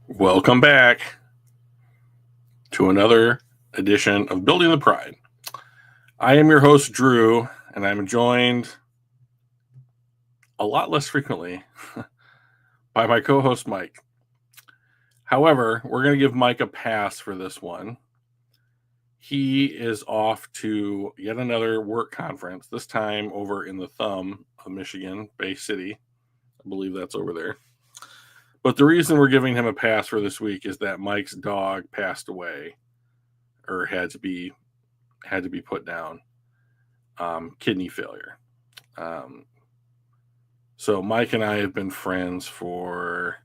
Welcome back to another edition of Building the Pride. I am your host, Drew, and I'm joined a lot less frequently by my co host, Mike. However, we're going to give Mike a pass for this one. He is off to yet another work conference, this time over in the thumb of Michigan, Bay City. I believe that's over there. But the reason we're giving him a pass for this week is that Mike's dog passed away or had to be put down. Kidney failure. So Mike and I have been friends for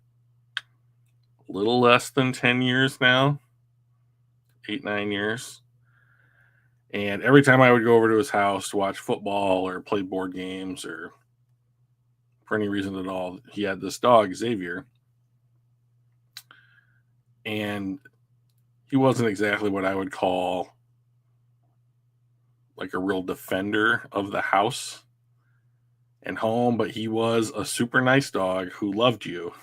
a little less than 10 years now, 8-9 years. And every time I would go over to his house to watch football or play board games or for any reason at all, he had this dog, Xavier. And he wasn't exactly what I would call like a real defender of the house and home, but he was a super nice dog who loved you.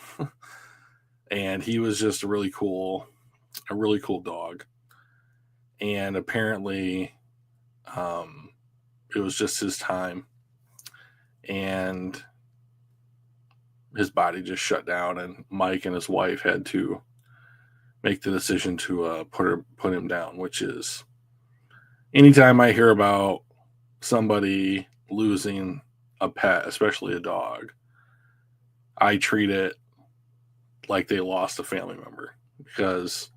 And he was just a really cool dog. And apparently, it was just his time. And his body just shut down, and Mike and his wife had to make the decision to put him down, which is anytime I hear about somebody losing a pet, especially a dog, I treat it like they lost a family member, because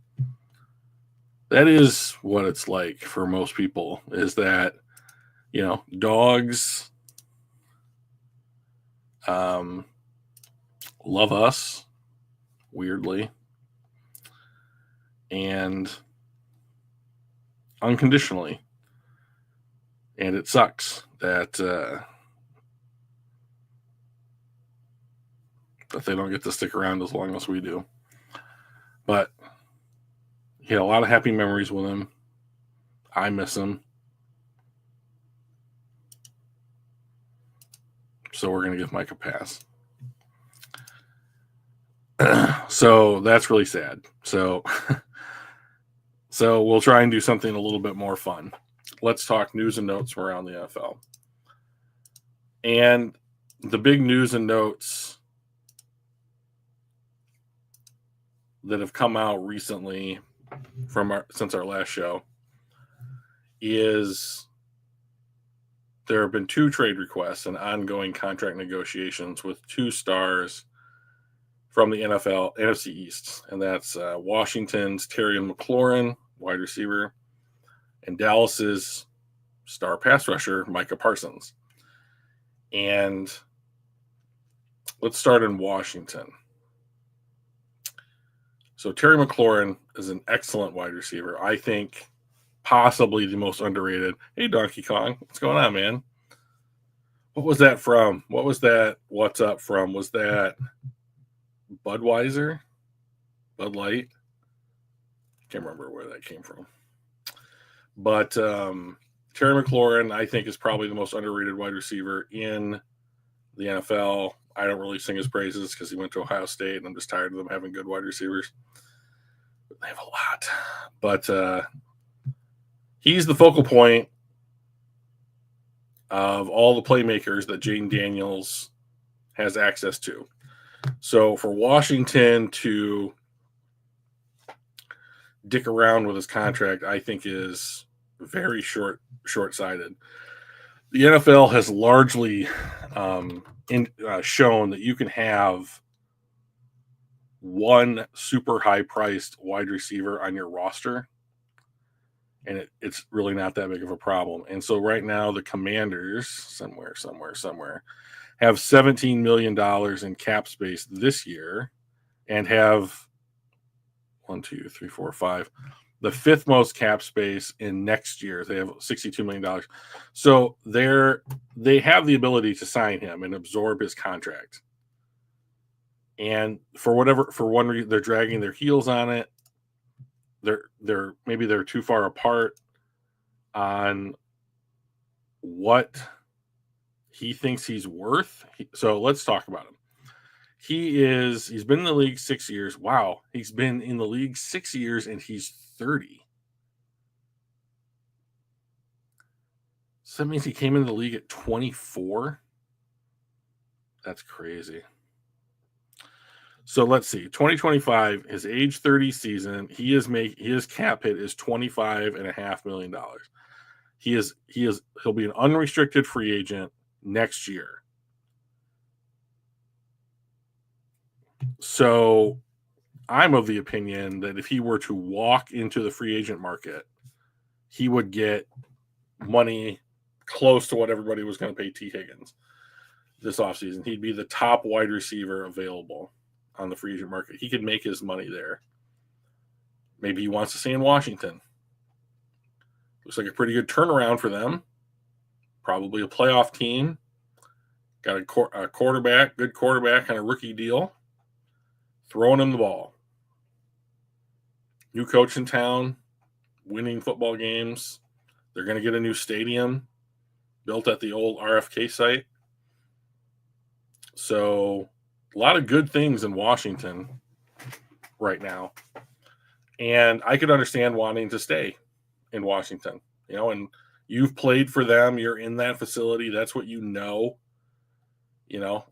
that is what it's like for most people, is that, dogs love us weirdly and unconditionally. And it sucks that they don't get to stick around as long as we do. But he had a lot of happy memories with him. I miss him. So we're going to give Mike a pass. So that's really sad. So we'll try and do something a little bit more fun. Let's talk news and notes from around the NFL. And the big news and notes that have come out recently since our last show is there have been 2 trade requests and ongoing contract negotiations with 2 stars from the NFL NFC East, and that's Washington's Terry McLaurin, wide receiver, and Dallas's star pass rusher, Micah Parsons. And let's start in Washington. So Terry McLaurin is an excellent wide receiver. I think possibly the most underrated. Hey, Donkey Kong, what's going on, man? What was that from? What was that? What's up from? Was that Budweiser? Bud Light? Can't remember where that came from. But Terry McLaurin, I think, is probably the most underrated wide receiver in the NFL. I don't really sing his praises because he went to Ohio State, and I'm just tired of them having good wide receivers. They have a lot. But he's the focal point of all the playmakers that Jayden Daniels has access to. So for Washington to dick around with his contract, I think is very short-sighted. The NFL has largely shown that you can have one super high-priced wide receiver on your roster, and it's really not that big of a problem. And so right now the Commanders, somewhere, have $17 million in cap space this year and have 1, 2, 3, 4, 5, the 5th most cap space in next year. They have $62 million. So they have the ability to sign him and absorb his contract. And for one reason, they're dragging their heels on it. Maybe they're too far apart on what he thinks he's worth. So let's talk about him. He's been in the league 6 years. Wow. He's been in the league 6 years and he's 30. So that means he came into the league at 24. That's crazy. So let's see. 2025, his age 30 season, his cap hit is $25.5 million. He'll be an unrestricted free agent next year. So I'm of the opinion that if he were to walk into the free agent market, he would get money close to what everybody was going to pay T. Higgins this offseason. He'd be the top wide receiver available on the free agent market. He could make his money there. Maybe he wants to stay in Washington. Looks like a pretty good turnaround for them. Probably a playoff team. Got a quarterback, good quarterback on a rookie deal. Throwing him the ball. New coach in town. Winning football games. They're going to get a new stadium built at the old RFK site. So a lot of good things in Washington right now. And I could understand wanting to stay in Washington, and you've played for them. You're in that facility. That's what you know.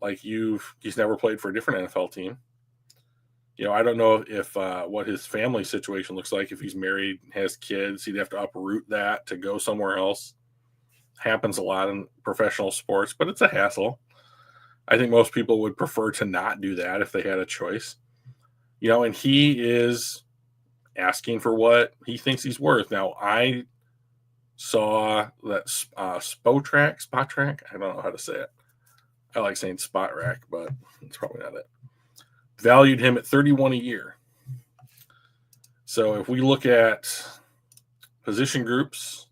Like he's never played for a different NFL team. I don't know if what his family situation looks like. If he's married, has kids, he'd have to uproot that to go somewhere else. Happens a lot in professional sports, but it's a hassle. I think most people would prefer to not do that if they had a choice. And he is asking for what he thinks he's worth. Now, I saw that Spotrac, I don't know how to say it. I like saying Spot Rack, but it's probably not it. Valued him at $31 a year. So if we look at position groups,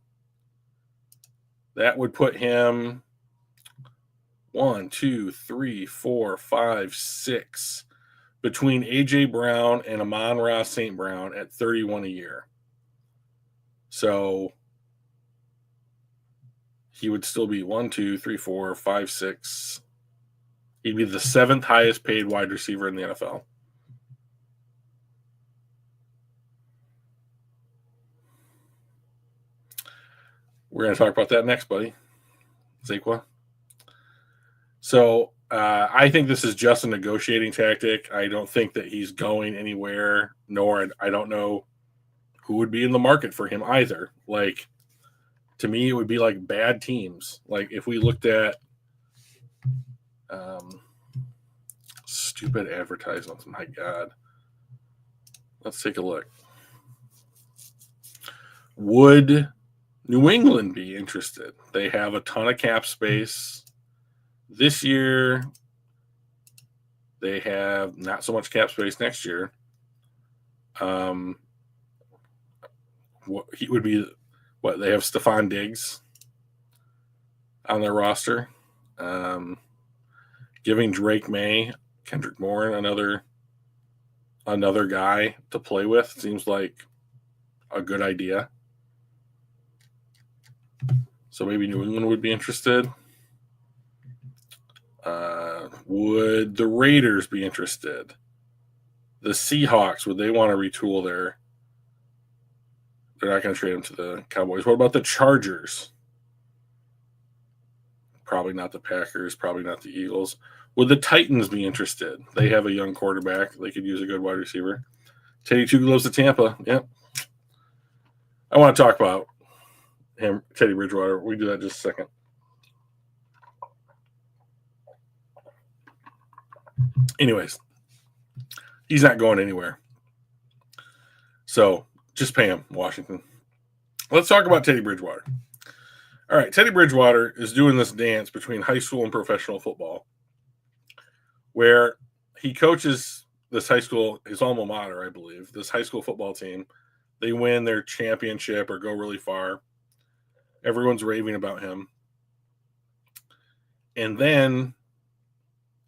that would put him 1, 2, 3, 4, 5, 6 between A.J. Brown and Amon-Ra St. Brown at $31 a year. So he would still be 1, 2, 3, 4, 5, 6. He'd be the 7th highest paid wide receiver in the NFL. We're going to talk about that next, buddy. Zaqua. So I think this is just a negotiating tactic. I don't think that he's going anywhere, nor I don't know who would be in the market for him either. Like, to me, it would be like bad teams. Like if we looked at stupid advertisements, my God. Let's take a look. Would New England be interested? They have a ton of cap space. This year, they have not so much cap space next year. He would be they have Stephon Diggs on their roster. Giving Drake May, Kendrick Bourne, another guy to play with seems like a good idea. So maybe New England would be interested. Would the Raiders be interested? The Seahawks, would they want to retool their? They're not going to trade him to the Cowboys. What about the Chargers? Probably not the Packers. Probably not the Eagles. Would the Titans be interested? They have a young quarterback. They could use a good wide receiver. Teddy Two goes to Tampa. Yep. I want to talk about him, Teddy Bridgewater. We do that in just a second. Anyways, he's not going anywhere. So just pay him, Washington. Let's talk about Teddy Bridgewater. All right, Teddy Bridgewater is doing this dance between high school and professional football where he coaches this high school, his alma mater, I believe, this high school football team. They win their championship or go really far. Everyone's raving about him. And then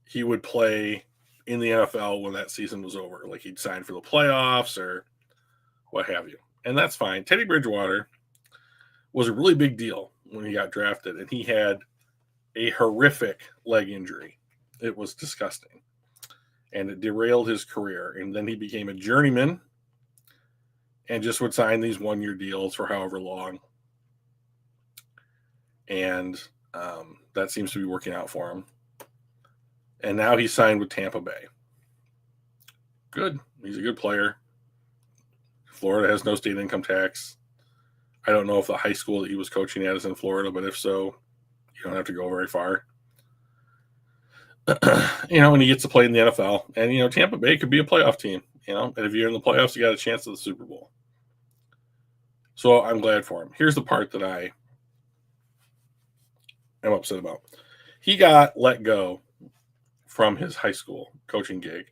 he would play in the NFL when that season was over. Like he'd sign for the playoffs or what have you. And that's fine. Teddy Bridgewater was a really big deal when he got drafted, and he had a horrific leg injury. It was disgusting. and it derailed his career. And then he became a journeyman and just would sign these 1-year deals for however long. And that seems to be working out for him. And now he's signed with Tampa Bay. Good. He's a good player. Florida has no state income tax. I don't know if the high school that he was coaching at is in Florida, but if so, you don't have to go very far. And he gets to play in the NFL. And, Tampa Bay could be a playoff team, and if you're in the playoffs, you got a chance at the Super Bowl. So I'm glad for him. Here's the part that I am upset about. He got let go from his high school coaching gig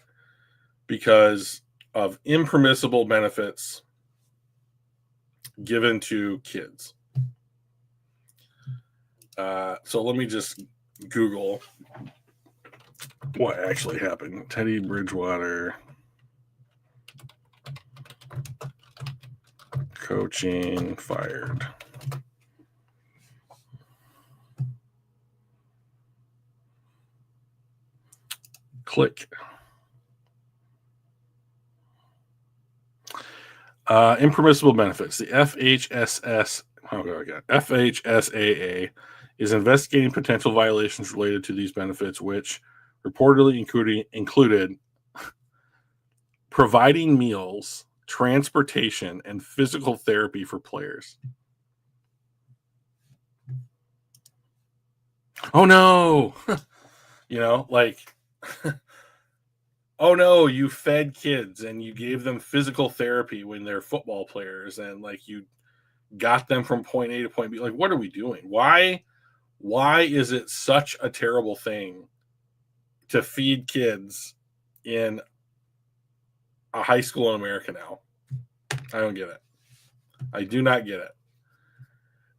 because of impermissible benefits given to kids. So let me just Google what actually happened. Teddy Bridgewater coaching fired. Click. Impermissible benefits. The FHSAA is investigating potential violations related to these benefits, which reportedly included providing meals, transportation, and physical therapy for players. Oh no! Oh no, you fed kids and you gave them physical therapy when they're football players, and you got them from point A to point B. What are we doing? Why is it such a terrible thing to feed kids in a high school in America now? I don't get it. I do not get it.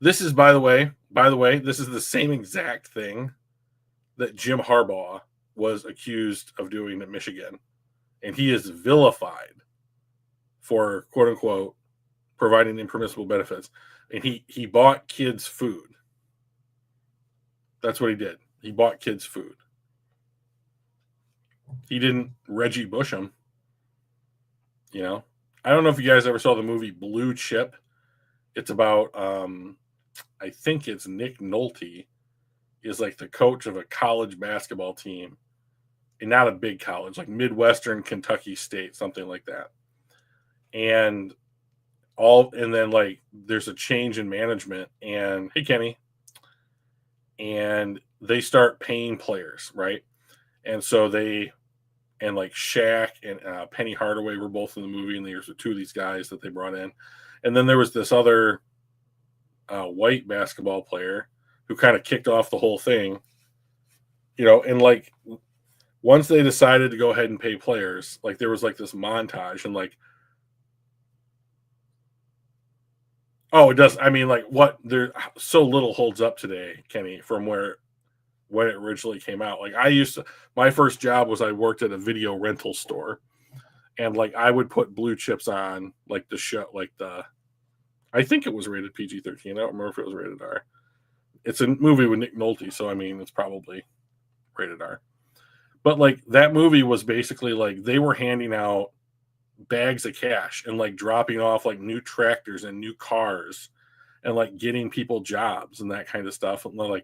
This is, by the way, this is the same exact thing that Jim Harbaugh was accused of doing at Michigan. And he is vilified for, quote unquote, providing impermissible benefits. And he bought kids food. That's what he did. He bought kids food. He didn't Reggie Bush them. I don't know if you guys ever saw the movie Blue Chip. It's about, I think it's Nick Nolte is the coach of a college basketball team. And not a big college, like Midwestern Kentucky State, something like that. And then there's a change in management, and hey, Kenny, and they start paying players, right? And so Shaq and Penny Hardaway were both in the movie, and there's two of these guys that they brought in. And then there was this other white basketball player who kind of kicked off the whole thing, and once they decided to go ahead and pay players, there was this montage and oh, it does. I mean, what there so little holds up today, Kenny, from when it originally came out. My first job was I worked at a video rental store, and I would put Blue Chips on the show, I think it was rated PG-13. I don't remember if it was rated R. It's a movie with Nick Nolte, so I mean, it's probably rated R. But that movie was basically they were handing out bags of cash and dropping off new tractors and new cars and getting people jobs and that kind of stuff, and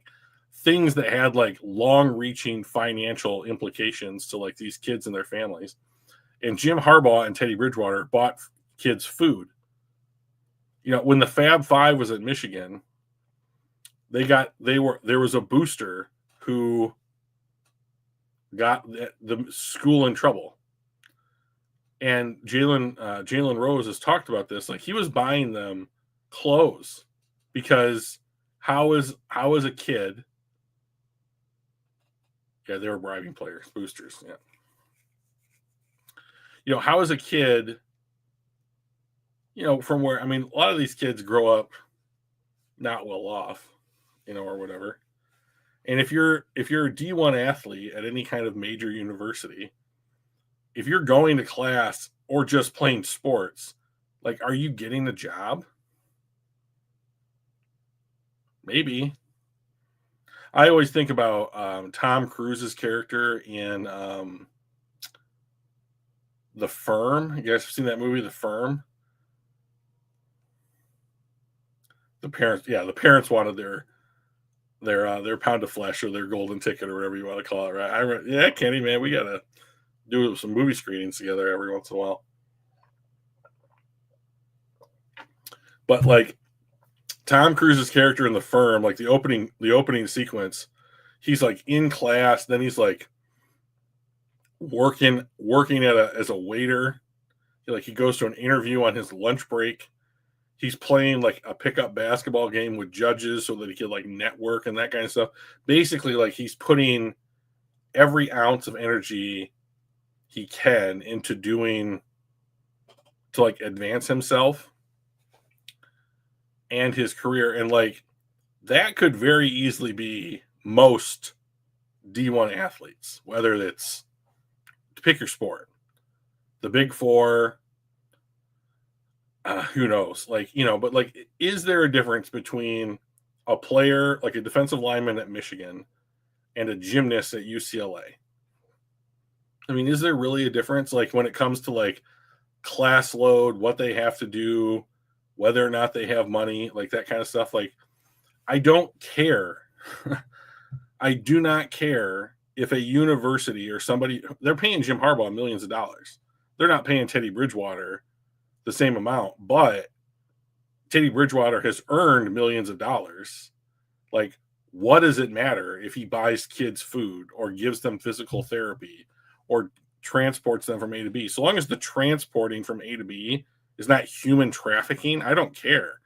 things that had long-reaching financial implications to these kids and their families. And Jim Harbaugh and Teddy Bridgewater bought kids food. When the Fab Five was at Michigan, there was a booster who got the school in trouble. And Jalen Rose has talked about this. He was buying them clothes because how is a kid? Yeah, they were bribing players, boosters. Yeah. How is a kid? From where, I mean, a lot of these kids grow up not well off, or whatever. And if you're a D1 athlete at any kind of major university, if you're going to class or just playing sports, are you getting a job? Maybe. I always think about Tom Cruise's character in The Firm. You guys have seen that movie, The Firm? The parents wanted their pound of flesh or their golden ticket or whatever you want to call it, right? Kenny, man, we gotta do some movie screenings together every once in a while. But like Tom Cruise's character in The Firm, like the opening sequence, he's like in class, then he's like working as a waiter. Like he goes to an interview on his lunch break. He's playing like a pickup basketball game with judges so that he could like network and that kind of stuff. Basically, like he's putting every ounce of energy he can into doing to like advance himself and his career. And like that could very easily be most D1 athletes, whether it's pick your sport, the big four, who knows? Like, but like, is there a difference between a player, like a defensive lineman at Michigan, and a gymnast at UCLA? I mean, is there really a difference? Like when it comes to like class load, what they have to do, whether or not they have money, like that kind of stuff. Like, I don't care. I do not care if a university or somebody, they're paying Jim Harbaugh millions of dollars. They're not paying Teddy Bridgewater the same amount, but Teddy Bridgewater has earned millions of dollars. Like, what does it matter if he buys kids food or gives them physical therapy or transports them from A to B? So long as the transporting from A to B is not human trafficking, I don't care.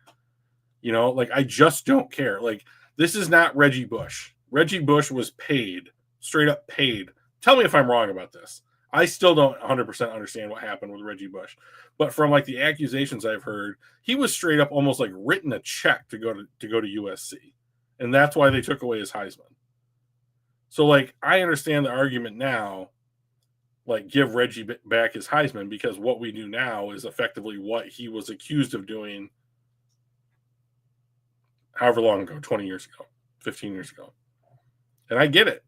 Like I just don't care. Like this is not Reggie Bush. Reggie Bush was paid, straight up paid. Tell me if I'm wrong about this. I still don't 100% understand what happened with Reggie Bush. But from like the accusations I've heard, he was straight up almost like written a check to go to USC. And that's why they took away his Heisman. So like I understand the argument now, like give Reggie back his Heisman, because what we do now is effectively what he was accused of doing however long ago, 20 years ago, 15 years ago. And I get it.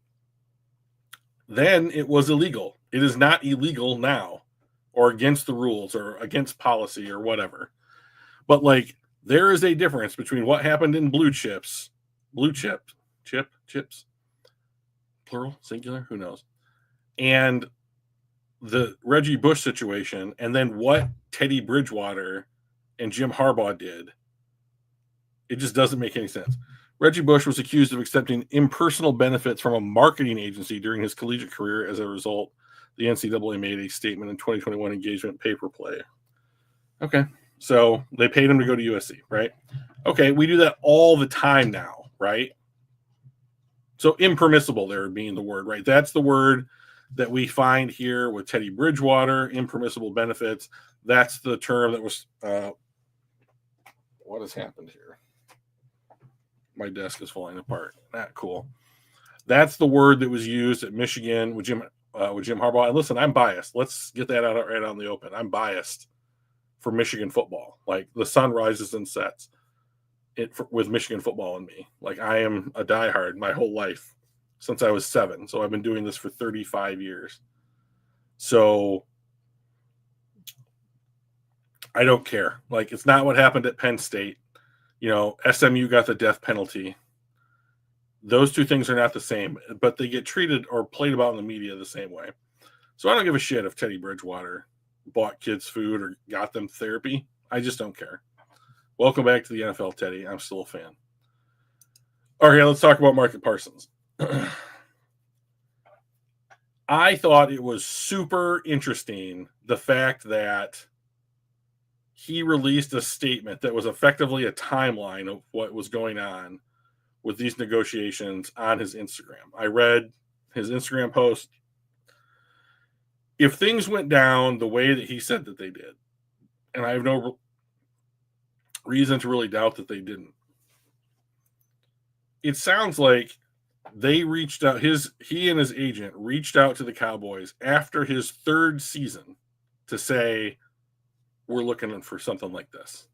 Then it was illegal. It is not illegal now or against the rules or against policy or whatever. But like there is a difference between what happened in chips, plural, singular, who knows, and the Reggie Bush situation, and then what Teddy Bridgewater and Jim Harbaugh did. It just doesn't make any sense. Reggie Bush was accused of accepting impersonal benefits from a marketing agency during his collegiate career. As a result, the NCAA made a statement in 2021 engagement paper play. Okay, so they paid him to go to USC, right? Okay, we do that all the time now, right? So impermissible there being the word, right? That's the word that we find here with Teddy Bridgewater, impermissible benefits. That's the term that was, what has happened here? My desk is falling apart. Not cool. That's the word that was used at Michigan with Jim Harbaugh. And listen, I'm biased. Let's get that out right on the open. I'm biased for Michigan football. Like the sun rises and sets with Michigan football in me. Like I am a diehard my whole life since I was 7. So I've been doing this for 35 years. So I don't care. Like it's not what happened at Penn State. SMU got the death penalty. Those two things are not the same, but they get treated or played about in the media the same way. So I don't give a shit if Teddy Bridgewater bought kids food or got them therapy. I just don't care. Welcome back to the NFL, Teddy. I'm still a fan. Okay, let's talk about Micah Parsons. I thought it was super interesting, the fact that he released a statement that was effectively a timeline of what was going on with these negotiations on his Instagram. I read his Instagram post. If things went down the way that he said that they did, and I have no reason to really doubt that they didn't, it sounds like they reached out, he and his agent reached out to the Cowboys after his 3rd season to say, we're looking for something like this.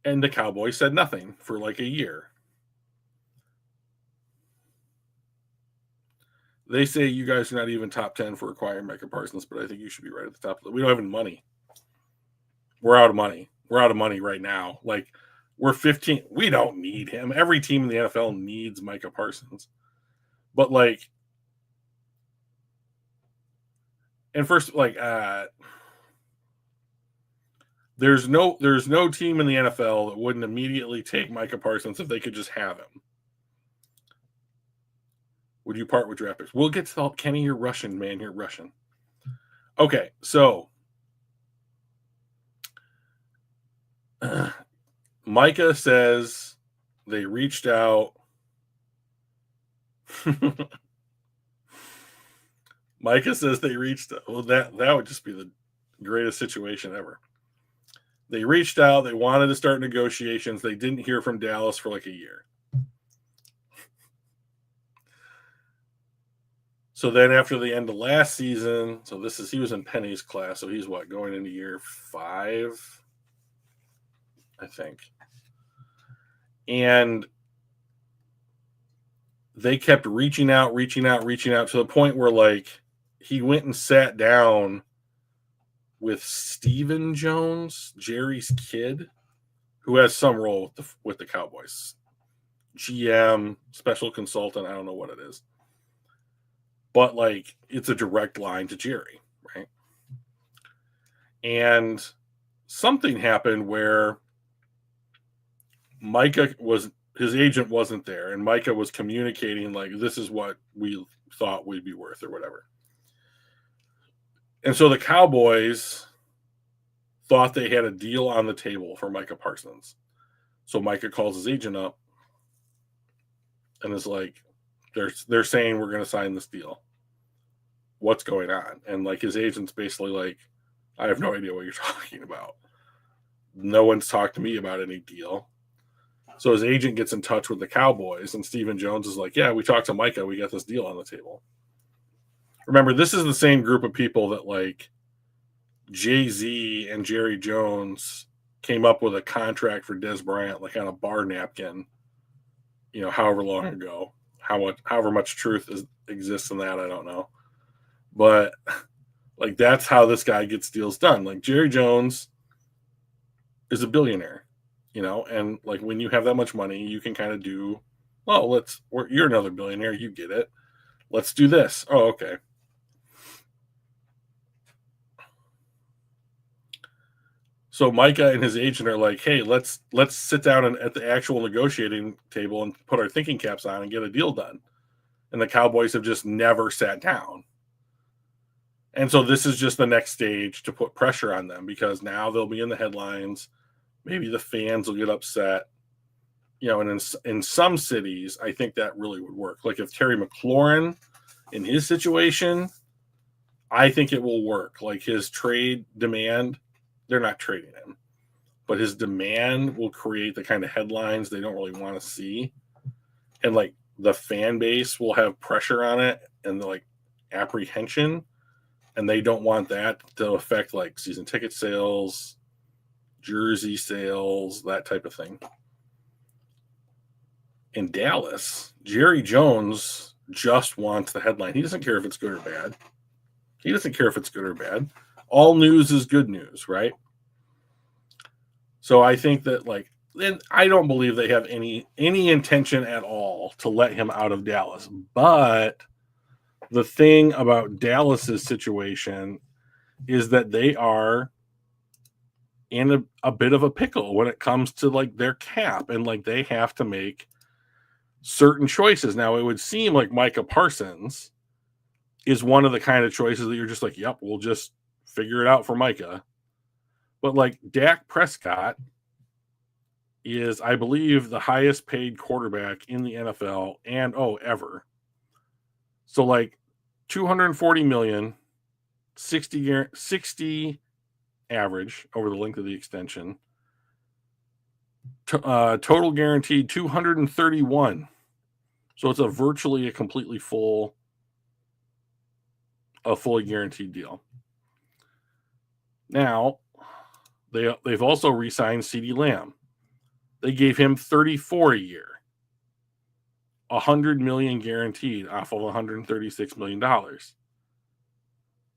And the Cowboys said nothing for like a year. They say you guys are not even top 10 for acquiring Micah Parsons, but I think you should be right at the top. We don't have any money. We're out of money. We're out of money right now. Like, we're 15. We don't need him. Every team in the NFL needs Micah Parsons. But, like, and first, like, there's no team in the NFL that wouldn't immediately take Micah Parsons if they could just have him. Would you part with draft picks? We'll get to Kenny. You're Russian, man. You're Russian. Okay, so Micah says they reached out. Micah says they reached out. Well, that would just be the greatest situation ever. They reached out. They wanted to start negotiations. They didn't hear from Dallas for like a year. So then after the end of last season, he was in Penny's class. So he's going into year 5, I think. And they kept reaching out to the point where, like, he went and sat down with Stephen Jones, Jerry's kid, who has some role with the Cowboys. GM, special consultant, I don't know what it is. But, like, it's a direct line to Jerry, right? And something happened where his agent wasn't there, and Micah was communicating, like, this is what we thought we'd be worth or whatever. And so the Cowboys thought they had a deal on the table for Micah Parsons. So Micah calls his agent up and is like, they're saying we're going to sign this deal. What's going on? And, like, his agent's basically like, I have no idea what you're talking about. No one's talked to me about any deal. So his agent gets in touch with the Cowboys, and Stephen Jones is like, yeah, we talked to Micah. We got this deal on the table. Remember, this is the same group of people that, like, Jay-Z and Jerry Jones came up with a contract for Dez Bryant, like, on a bar napkin, however long ago. However much truth exists in that, I don't know. But, like, that's how this guy gets deals done. Like, Jerry Jones is a billionaire, and, like, when you have that much money, you can kind of do, you're another billionaire, you get it. Let's do this. Oh, okay. So Micah and his agent are like, hey, let's sit down at the actual negotiating table and put our thinking caps on and get a deal done. And the Cowboys have just never sat down. And so this is just the next stage to put pressure on them, because now they'll be in the headlines. Maybe the fans will get upset. And in some cities, I think that really would work. Like, if Terry McLaurin, in his situation, I think it will work. Like, his trade demand, they're not trading him, but his demand will create the kind of headlines they don't really want to see. And, like, the fan base will have pressure on it and, like, apprehension. And they don't want that to affect, like, season ticket sales, jersey sales, that type of thing. In Dallas, Jerry Jones just wants the headline. He doesn't care if it's good or bad. All news is good news, right? So I think that, like, I don't believe they have any intention at all to let him out of Dallas. But the thing about Dallas's situation is that they are in a bit of a pickle when it comes to, like, their cap, and, like, they have to make certain choices. Now, it would seem like Micah Parsons is one of the kind of choices that you're just like, yep, we'll just figure it out for Micah. But, like, Dak Prescott is, I believe, the highest paid quarterback in the NFL and ever. So, like, $240 million, 60 average over the length of the extension. Total guaranteed $231. So it's virtually a completely fully guaranteed deal. Now, they've also re-signed CeeDee Lamb. They gave him $34 a year. $100 million guaranteed off of $136 million.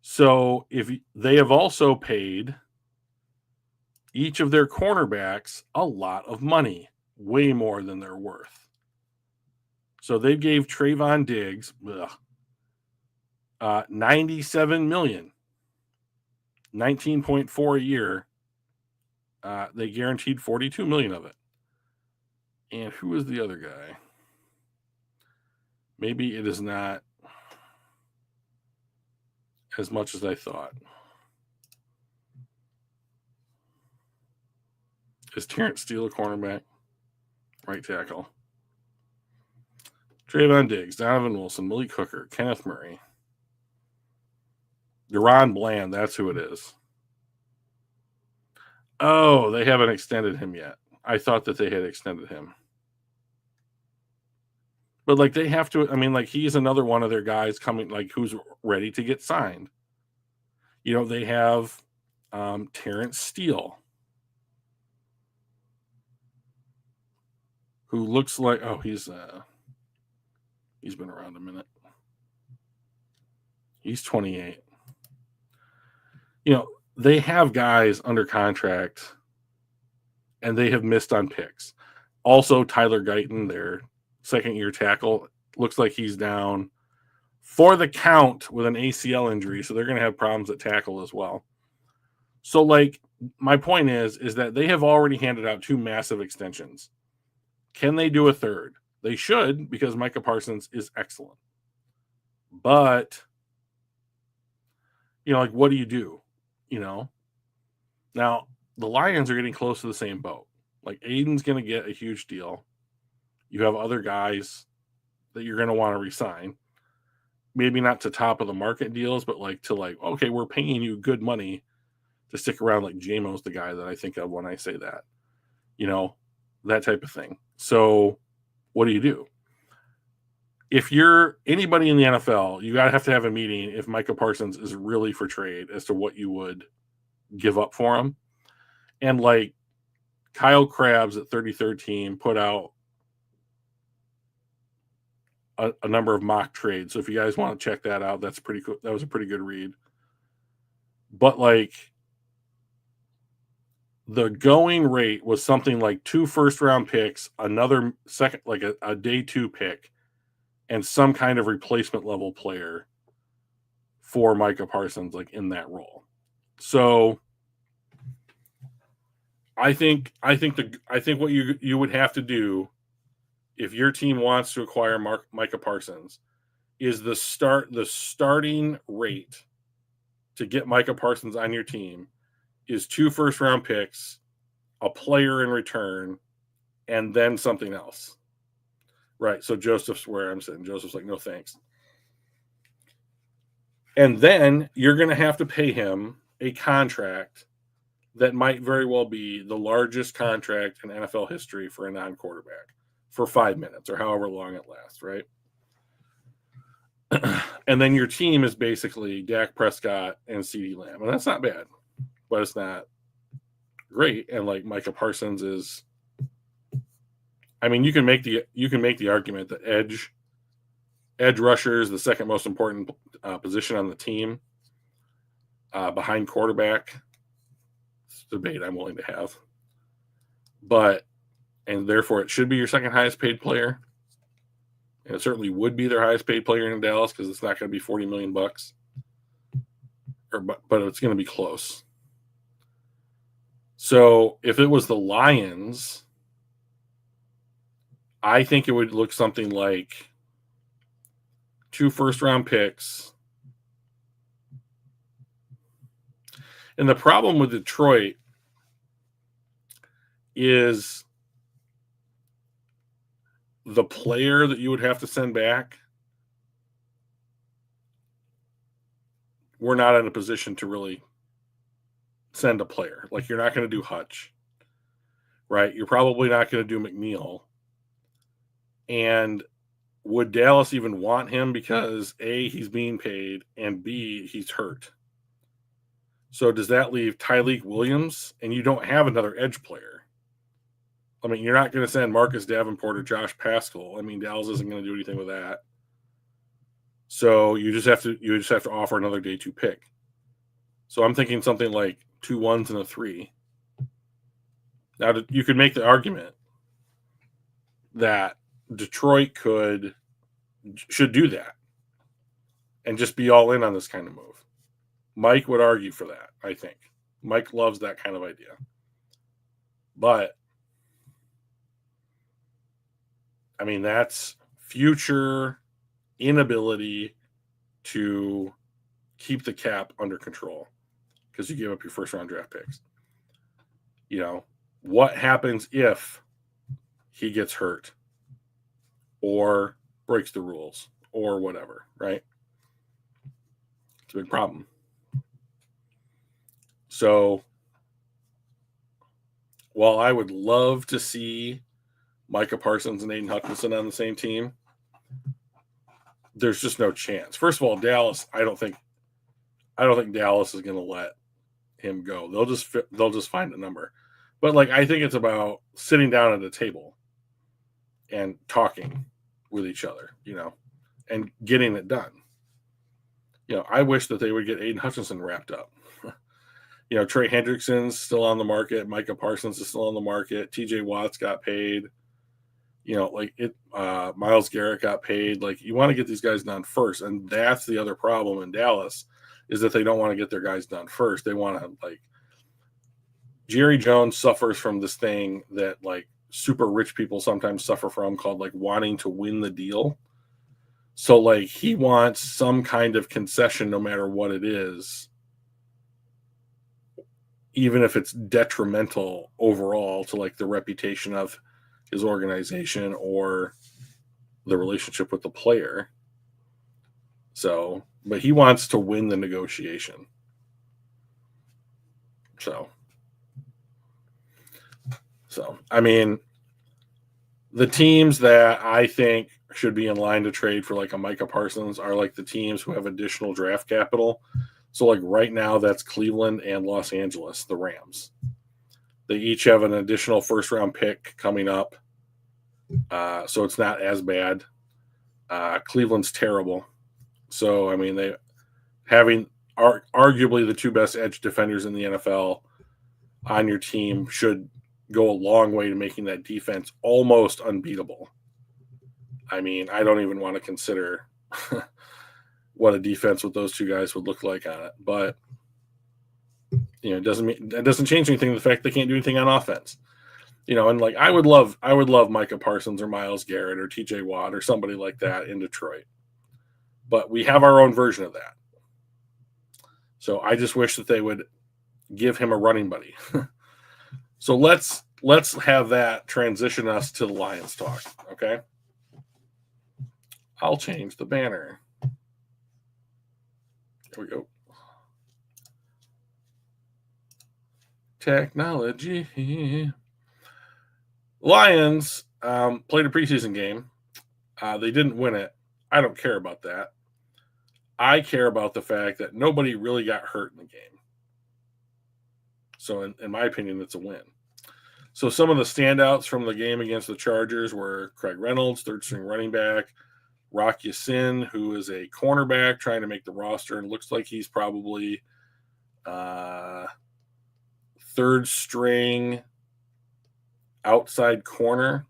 So if they have also paid each of their cornerbacks a lot of money, way more than they're worth. So they gave Trayvon Diggs $97 million, 19.4 a year. They guaranteed $42 million of it. And who is the other guy? Maybe it is not as much as I thought. Is Terrence Steele a cornerback? Right tackle. Trayvon Diggs, Donovan Wilson, Malik Hooker, Kenneth Murray. DaRon Bland, that's who it is. Oh, they haven't extended him yet. I thought that they had extended him. But, like, they have to, I mean, like, he's another one of their guys coming, like, who's ready to get signed. You know, they have Terrence Steele, who looks like, oh, he's been around a minute. He's 28. You know, they have guys under contract, and they have missed on picks. Also, Tyler Guyton, their second-year tackle, looks like he's down for the count with an ACL injury, so they're going to have problems at tackle as well. So, like, my point is that they have already handed out 2 massive extensions. Can they do a third? They should, because Micah Parsons is excellent. But, you know, like, what do you do? You know? Now, the Lions are getting close to the same boat. Like, Aiden's going to get a huge deal. You have other guys that you're going to want to resign. Maybe not to top of the market deals, but like to like, okay, we're paying you good money to stick around. Like J-Mo's the guy that I think of when I say that, you know, that type of thing. So what do you do? If you're anybody in the NFL, you got to have a meeting if Micah Parsons is really for trade as to what you would give up for him. And like Kyle Krabs at 33rd Team put out a number of mock trades. So if you guys want to check that out, that's pretty cool. That was a pretty good read. But like the going rate was something like 2 first-round picks, another second, like a day 2 pick, and some kind of replacement level player for Micah Parsons, like in that role. So I think what you would have to do if your team wants to acquire Micah Parsons is the starting rate to get Micah Parsons on your team is 2 first-round picks, a player in return, and then something else. Right, so Joseph's where I'm sitting. Joseph's like, no thanks. And then you're going to have to pay him a contract that might very well be the largest contract in NFL history for a non-quarterback for 5 minutes or however long it lasts, right? And then your team is basically Dak Prescott and CeeDee Lamb. And that's not bad, but it's not great. And like Micah Parsons is, I mean, you can make the argument that edge rusher is the second most important position on the team behind quarterback. It's a debate I'm willing to have. And therefore it should be your second highest paid player. And it certainly would be their highest paid player in Dallas because it's not going to be $40 million bucks. But it's going to be close. So if it was the Lions, I think it would look something like 2 first-round picks. And the problem with Detroit is the player that you would have to send back, we're not in a position to really send a player. Like, you're not going to do Hutch, right? You're probably not going to do McNeil. And would Dallas even want him because A, he's being paid, and B, he's hurt? So does that leave Tyleik Williams? And you don't have another edge player. I mean, you're not going to send Marcus Davenport or Josh Paschal. I mean, Dallas isn't going to do anything with that. So you just have to offer another day 2 pick. So I'm thinking something like 2 1s and a 3. Now you could make the argument that Detroit should do that and just be all in on this kind of move. Mike would argue for that, I think. Mike loves that kind of idea. But, I mean, that's future inability to keep the cap under control because you give up your first-round draft picks. You know, what happens if he gets hurt or breaks the rules or whatever, right? It's a big problem. So, while I would love to see Micah Parsons and Aiden Hutchinson on the same team, there's just no chance. First of all, Dallas, I don't think Dallas is going to let him go. They'll just find a number. But like, I think it's about sitting down at a table and talking with each other, you know, and getting it done. You know, I wish that they would get Aiden Hutchinson wrapped up. You know, Trey Hendrickson's still on the market. Micah Parsons is still on the market. TJ Watts got paid. You know, like Myles Garrett got paid. Like, you want to get these guys done first. And that's the other problem in Dallas is that they don't want to get their guys done first. They want to, like, Jerry Jones suffers from this thing that, like, super rich people sometimes suffer from called, like, wanting to win the deal. So, like, he wants some kind of concession no matter what it is, even if it's detrimental overall to, like, the reputation of his organization or the relationship with the player. So, but he wants to win the negotiation. So, I mean, the teams that I think should be in line to trade for like a Micah Parsons are like the teams who have additional draft capital. So like right now that's Cleveland and Los Angeles, the Rams. They each have an additional first round pick coming up. So it's not as bad. Cleveland's terrible. So, I mean, they having arguably the 2 best edge defenders in the NFL on your team should go a long way to making that defense almost unbeatable. I mean, I don't even want to consider what a defense with those 2 guys would look like on it. But, you know, that doesn't change anything to the fact they can't do anything on offense. You know, and like I would love Micah Parsons or Myles Garrett or TJ Watt or somebody like that in Detroit. But we have our own version of that. So I just wish that they would give him a running buddy. So let's have that transition us to the Lions talk, okay? I'll change the banner. Here we go. Technology. Lions played a preseason game. They didn't win it. I don't care about that. I care about the fact that nobody really got hurt in the game. So in my opinion, it's a win. So some of the standouts from the game against the Chargers were Craig Reynolds, third-string running back, Rock Ya-Sin, who is a cornerback trying to make the roster and looks like he's probably third-string outside corner.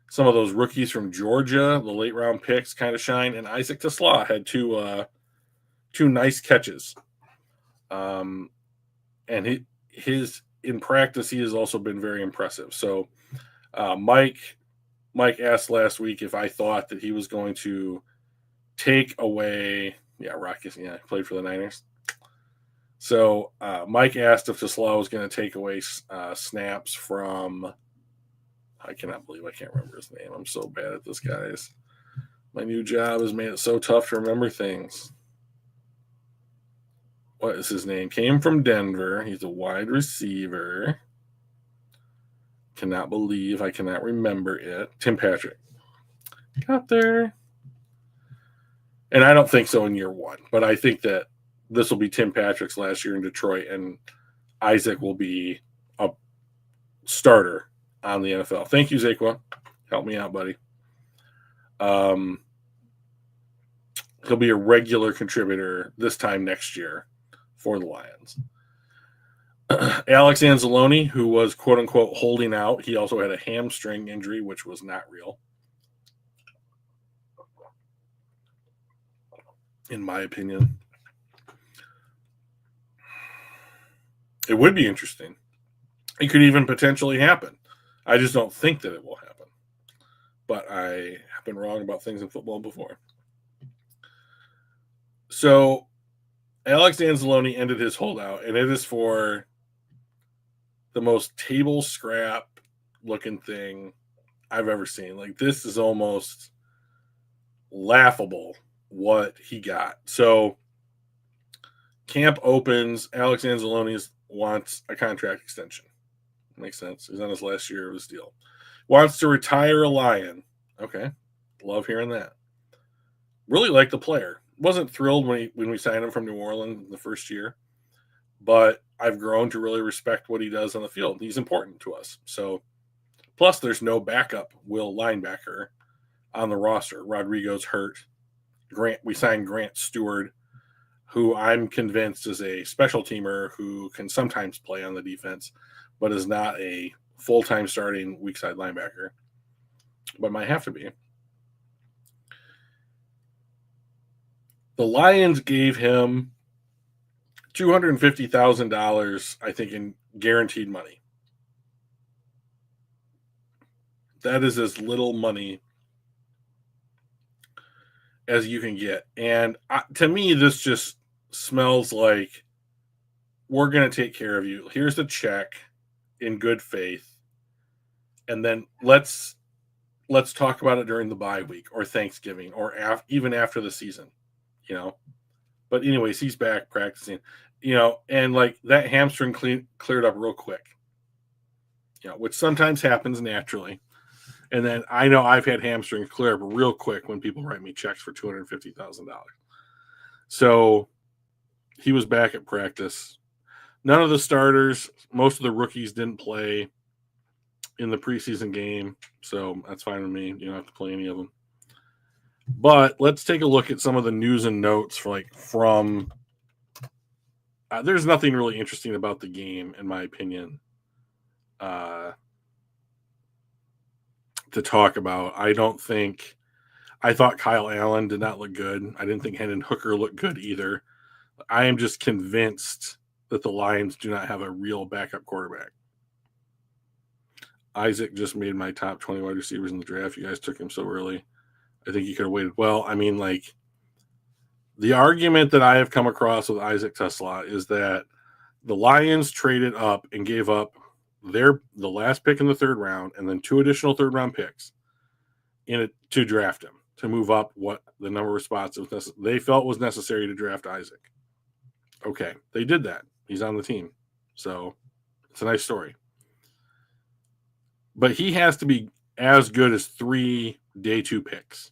Some of those rookies from Georgia, the late-round picks, kind of shine. And Isaac TeSlaa had two nice catches. And his in practice, he has also been very impressive. So Mike asked last week if I thought that he was going to take away Rocky, played for the Niners. So Mike asked if TeSlaa was going to take away snaps from I cannot believe I can't remember his name. I'm so bad at this, guys. My new job has made it so tough to remember things. What is his name? Came from Denver. He's a wide receiver. Cannot believe I cannot remember it. Tim Patrick. Got there. And I don't think so in year 1, but I think that this will be Tim Patrick's last year in Detroit, and Isaac will be a starter on the NFL. Thank you, Zaquan. Help me out, buddy. He'll be a regular contributor this time next year for the Lions. Alex Anzalone, who was quote-unquote holding out, he also had a hamstring injury, which was not real, in my opinion. It would be interesting. It could even potentially happen. I just don't think that it will happen. But I have been wrong about things in football before. So Alex Anzalone ended his holdout, and it is for the most table scrap looking thing I've ever seen. Like, this is almost laughable what he got. So camp opens. Alex Anzalone wants a contract extension. Makes sense. He's on his last year of his deal. Wants to retire a Lion. Okay. Love hearing that. Really like the player. Wasn't thrilled when we signed him from New Orleans the first year, but I've grown to really respect what he does on the field. He's important to us. So, plus there's no backup will linebacker on the roster. Rodrigo's hurt. We signed Grant Stewart, who I'm convinced is a special teamer who can sometimes play on the defense, but is not a full-time starting weak side linebacker, but might have to be. The Lions gave him $250,000, I think, in guaranteed money. That is as little money as you can get. And to me, this just smells like, we're going to take care of you. Here's the check in good faith. And then let's talk about it during the bye week or Thanksgiving or even after the season, you know. But anyways, he's back practicing, you know, and like that hamstring cleared up real quick, you know, which sometimes happens naturally. And then I know I've had hamstrings clear up real quick when people write me checks for $250,000. So he was back at practice. None of the starters, most of the rookies didn't play in the preseason game. So that's fine with me. You don't have to play any of them. But let's take a look at some of the news and notes from there's nothing really interesting about the game, in my opinion, to talk about. I thought Kyle Allen did not look good. I didn't think Hendon Hooker looked good either. I am just convinced that the Lions do not have a real backup quarterback. Isaac just made my top 20 wide receivers in the draft. You guys took him so early. I think you could have waited. Well, I mean, like, the argument that I have come across with Isaac TeSlaa is that the Lions traded up and gave up the last pick in the third round and then 2 additional third round picks to draft him, to move up what the number of spots they felt was necessary to draft Isaac. Okay, they did that. He's on the team. So it's a nice story. But he has to be as good as 3 day 2 picks.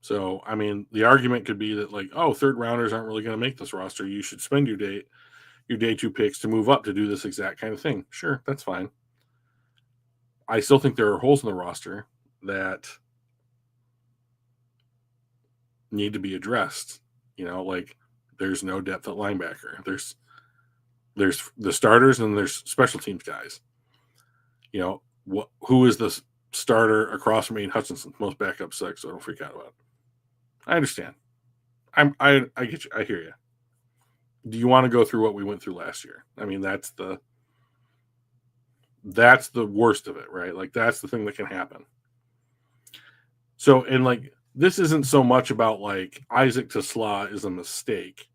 So, I mean, the argument could be that, like, oh, third rounders aren't really going to make this roster. You should spend your day 2 picks to move up to do this exact kind of thing. Sure, that's fine. I still think there are holes in the roster that need to be addressed. You know, like, there's no depth at linebacker. There's the starters and there's special teams guys. You know, who is the starter across from Aiden Hutchinson? Most backup sucks, so don't freak out about it. I understand. I get you. I hear you. Do you want to go through what we went through last year? I mean, that's the worst of it, right? Like, that's the thing that can happen. So, and like, this isn't so much about like Isaac TeSlaa is a mistake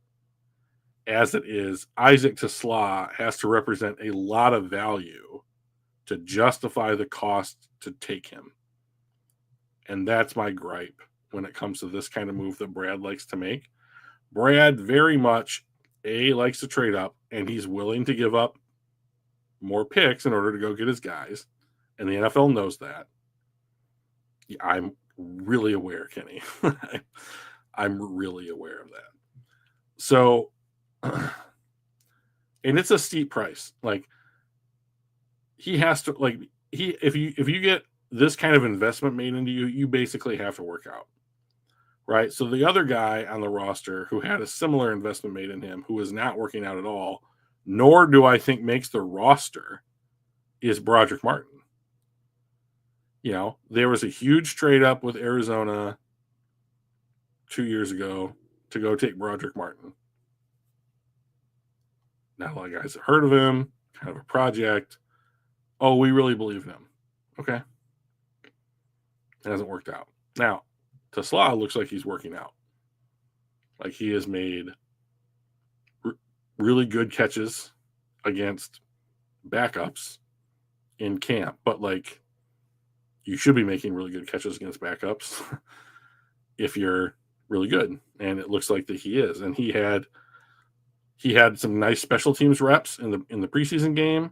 as it is Isaac TeSlaa has to represent a lot of value to justify the cost to take him. And that's my gripe when it comes to this kind of move that Brad likes to make. Brad very much likes to trade up, and he's willing to give up more picks in order to go get his guys. And the NFL knows that. I'm really aware, Kenny. I'm really aware of that. So, and it's a steep price. Like, he has to if you get this kind of investment made into you, you basically have to work out. Right? So the other guy on the roster who had a similar investment made in him, who is not working out at all, nor do I think makes the roster, is Broderick Martin. There was a huge trade up with Arizona 2 years ago to go take Broderick Martin. Not a lot of guys have heard of him, kind of a project. Oh, we really believe in him. Okay. It hasn't worked out. Now, Tesla looks like he's working out. Like he has made really good catches against backups in camp, but you should be making really good catches against backups if you're really good, and it looks like that he is. And he had some nice special teams reps in the preseason game.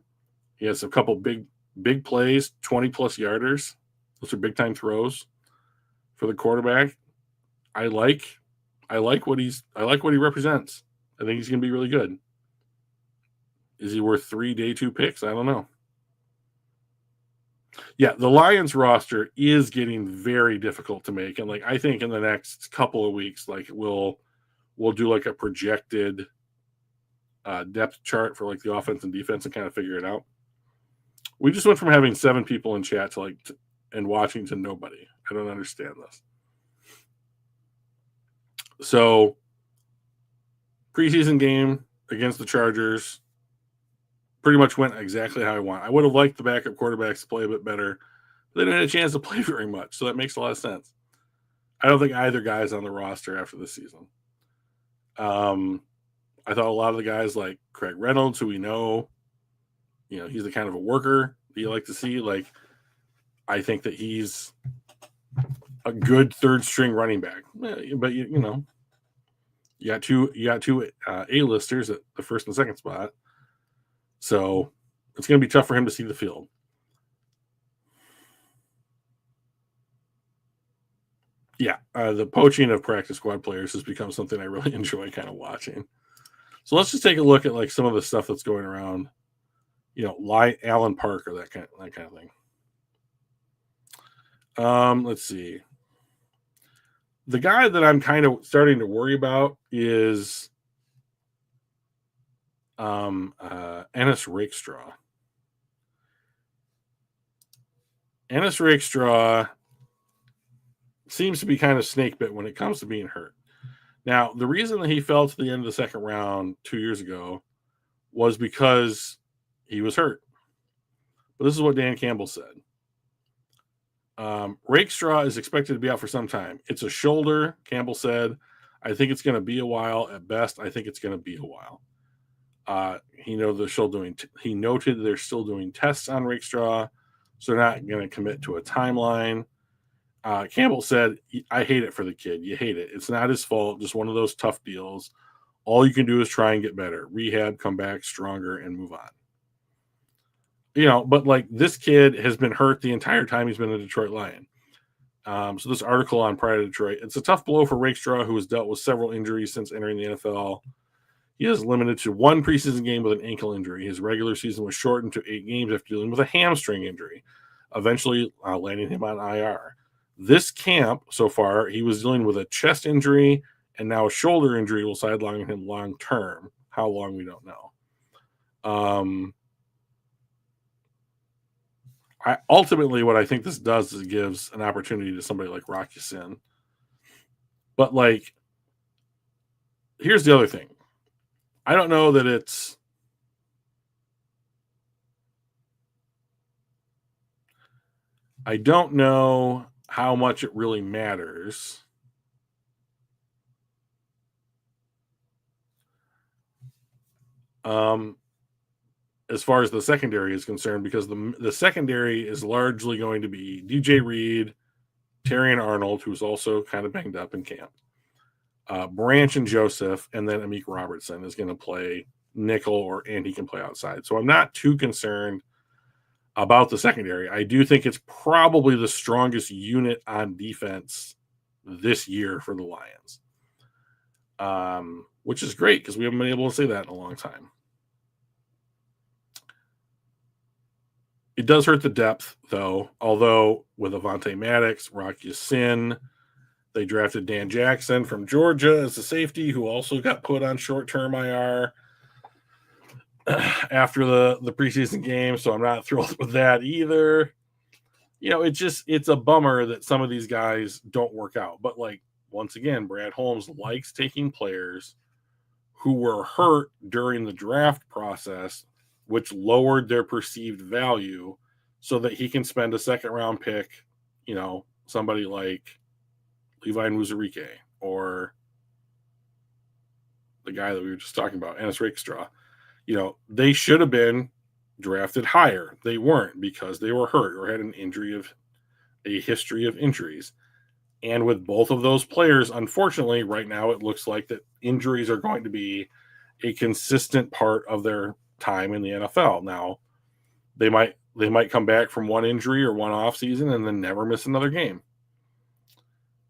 He has a couple big plays, 20+ yarders. Those are big time throws for the quarterback. I like what he represents. I think he's going to be really good. Is he worth 3 day 2 picks? I don't know. Yeah, the Lions roster is getting very difficult to make, and I think in the next couple of weeks, we'll do a projected depth chart for the offense and defense and kind of figure it out. We just went from having 7 people in chat to and watching to nobody. I don't understand this. So, preseason game against the Chargers pretty much went exactly how I want. I would have liked the backup quarterbacks to play a bit better. But they didn't have a chance to play very much, so that makes a lot of sense. I don't think either guy is on the roster after this season. I thought a lot of the guys like Craig Reynolds, who we know, he's the kind of a worker that you like to see. I think that he's a good third string running back. But you got two A-listers at the first and second spot. So it's going to be tough for him to see the field. Yeah, the poaching of practice squad players has become something I really enjoy kind of watching. So let's just take a look at some of the stuff that's going around. Alan Parker, that kind of thing. Let's see. The guy that I'm kind of starting to worry about is Ennis Rakestraw. Ennis Rakestraw seems to be kind of snake bit when it comes to being hurt. Now, the reason that he fell to the end of the second round 2 years ago was because he was hurt. But this is what Dan Campbell said. Rakestraw is expected to be out for some time. It's a shoulder, Campbell said. I think it's going to be a while. At best, I think it's going to be a while. He noted they're still doing tests on Rakestraw, so they're not going to commit to a timeline. Campbell said, I hate it for the kid. You hate it. It's not his fault. Just one of those tough deals. All you can do is try and get better. Rehab, come back stronger, and move on. But this kid has been hurt the entire time he's been a Detroit Lion. So this article on Pride of Detroit, it's a tough blow for Rakestraw, who has dealt with several injuries since entering the NFL. He is limited to 1 preseason game with an ankle injury. His regular season was shortened to 8 games after dealing with a hamstring injury, eventually landing him on IR. This camp, so far, he was dealing with a chest injury, and now a shoulder injury will sideline him long term. How long, we don't know. Ultimately, what I think this does is it gives an opportunity to somebody like Rock Ya-Sin. But here's the other thing. I don't know that it's I don't know how much it really matters. As far as the secondary is concerned, because the secondary is largely going to be DJ Reed, Terrion Arnold, who's also kind of banged up in camp, Branch and Joseph, and then Amik Robertson is going to play nickel, and he can play outside. So I'm not too concerned about the secondary. I do think it's probably the strongest unit on defense this year for the Lions, which is great because we haven't been able to say that in a long time. It does hurt the depth, though, although with Avonte Maddox, Rock Ya-Sin, they drafted Dan Jackson from Georgia as a safety who also got put on short-term IR after the preseason game, so I'm not thrilled with that either. It's a bummer that some of these guys don't work out. But once again, Brad Holmes likes taking players who were hurt during the draft process, which lowered their perceived value, so that he can spend a second round pick, somebody like Levi Muzurike or the guy that we were just talking about, Ennis Rakestraw. They should have been drafted higher. They weren't because they were hurt or had a history of injuries. And with both of those players, unfortunately, right now it looks like that injuries are going to be a consistent part of their time in the NFL. Now, they might come back from one injury or one off season and then never miss another game.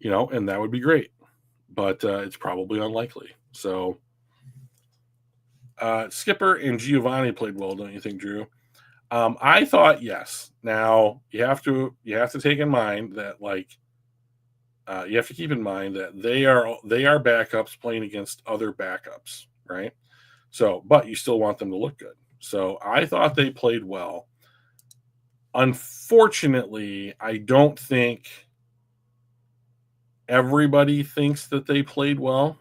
And that would be great. But it's probably unlikely. So Skipper and Giovanni played well, don't you think, Drew? I thought yes. Now you have to take in mind that you have to keep in mind that they are backups playing against other backups, right? So, but you still want them to look good. So I thought they played well. Unfortunately, I don't think everybody thinks that they played well.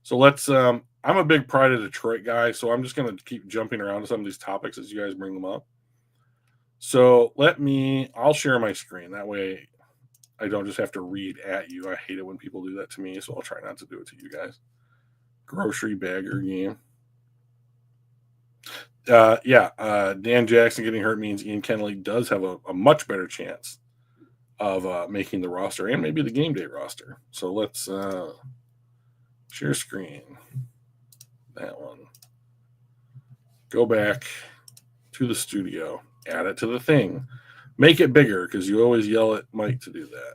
So let's I'm a big Pride of Detroit guy, so I'm just going to keep jumping around to some of these topics as you guys bring them up. So I'll share my screen. That way I don't just have to read at you. I hate it when people do that to me, so I'll try not to do it to you guys. Grocery bagger game. Dan Jackson getting hurt means Ian Kennelly does have a much better chance of making the roster and maybe the game day roster. So let's share screen. That one. Go back to the studio. Add it to the thing. Make it bigger because you always yell at Mike to do that.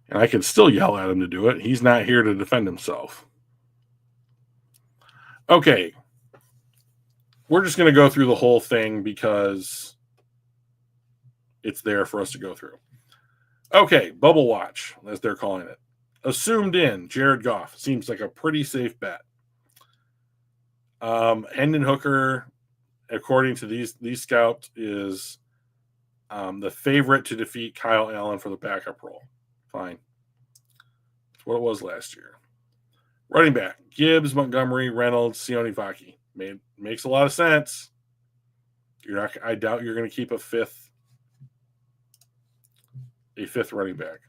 And I can still yell at him to do it. He's not here to defend himself. Okay. We're just going to go through the whole thing because it's there for us to go through. Okay, Bubble Watch, as they're calling it. Assumed in, Jared Goff. Seems like a pretty safe bet. Hendon Hooker, according to these scouts, is the favorite to defeat Kyle Allen for the backup role. Fine. That's what it was last year. Running back, Gibbs, Montgomery, Reynolds, Sione Vaki. Makes a lot of sense. I doubt you're going to keep a fifth running back.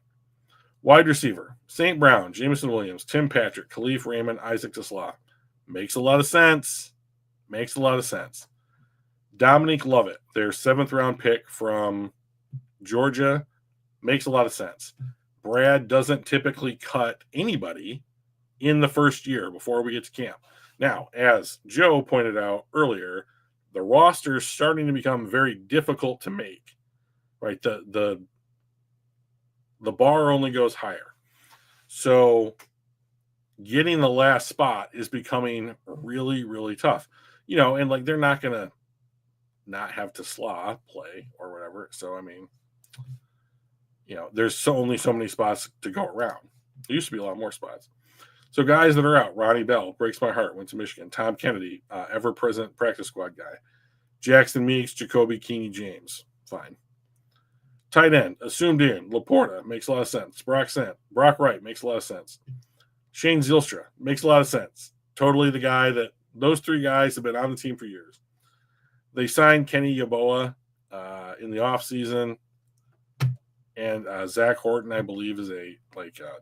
Wide receiver, St. Brown, Jameson Williams, Tim Patrick, Khalif Raymond, Isaac Tisla. Makes a lot of sense. Dominique Lovett, their 7th round pick from Georgia. Makes a lot of sense. Brad doesn't typically cut anybody in the first year before we get to camp. Now, as Joe pointed out earlier, the roster is starting to become very difficult to make. Right? The bar only goes higher. So getting the last spot is becoming really, really tough. And they're not going to not have Tisla play or whatever. So, I mean, there's only so many spots to go around. There used to be a lot more spots. So guys that are out, Ronnie Bell, breaks my heart, went to Michigan. Tom Kennedy, ever-present practice squad guy. Jackson Meeks, Jacoby Keeney James, fine. Tight end, assumed in, Laporta, makes a lot of sense. Brock Wright, makes a lot of sense. Shane Zylstra, makes a lot of sense. Totally the guy that those 3 guys have been on the team for years. They signed Kenny Yeboah in the offseason. And Zach Horton, I believe, is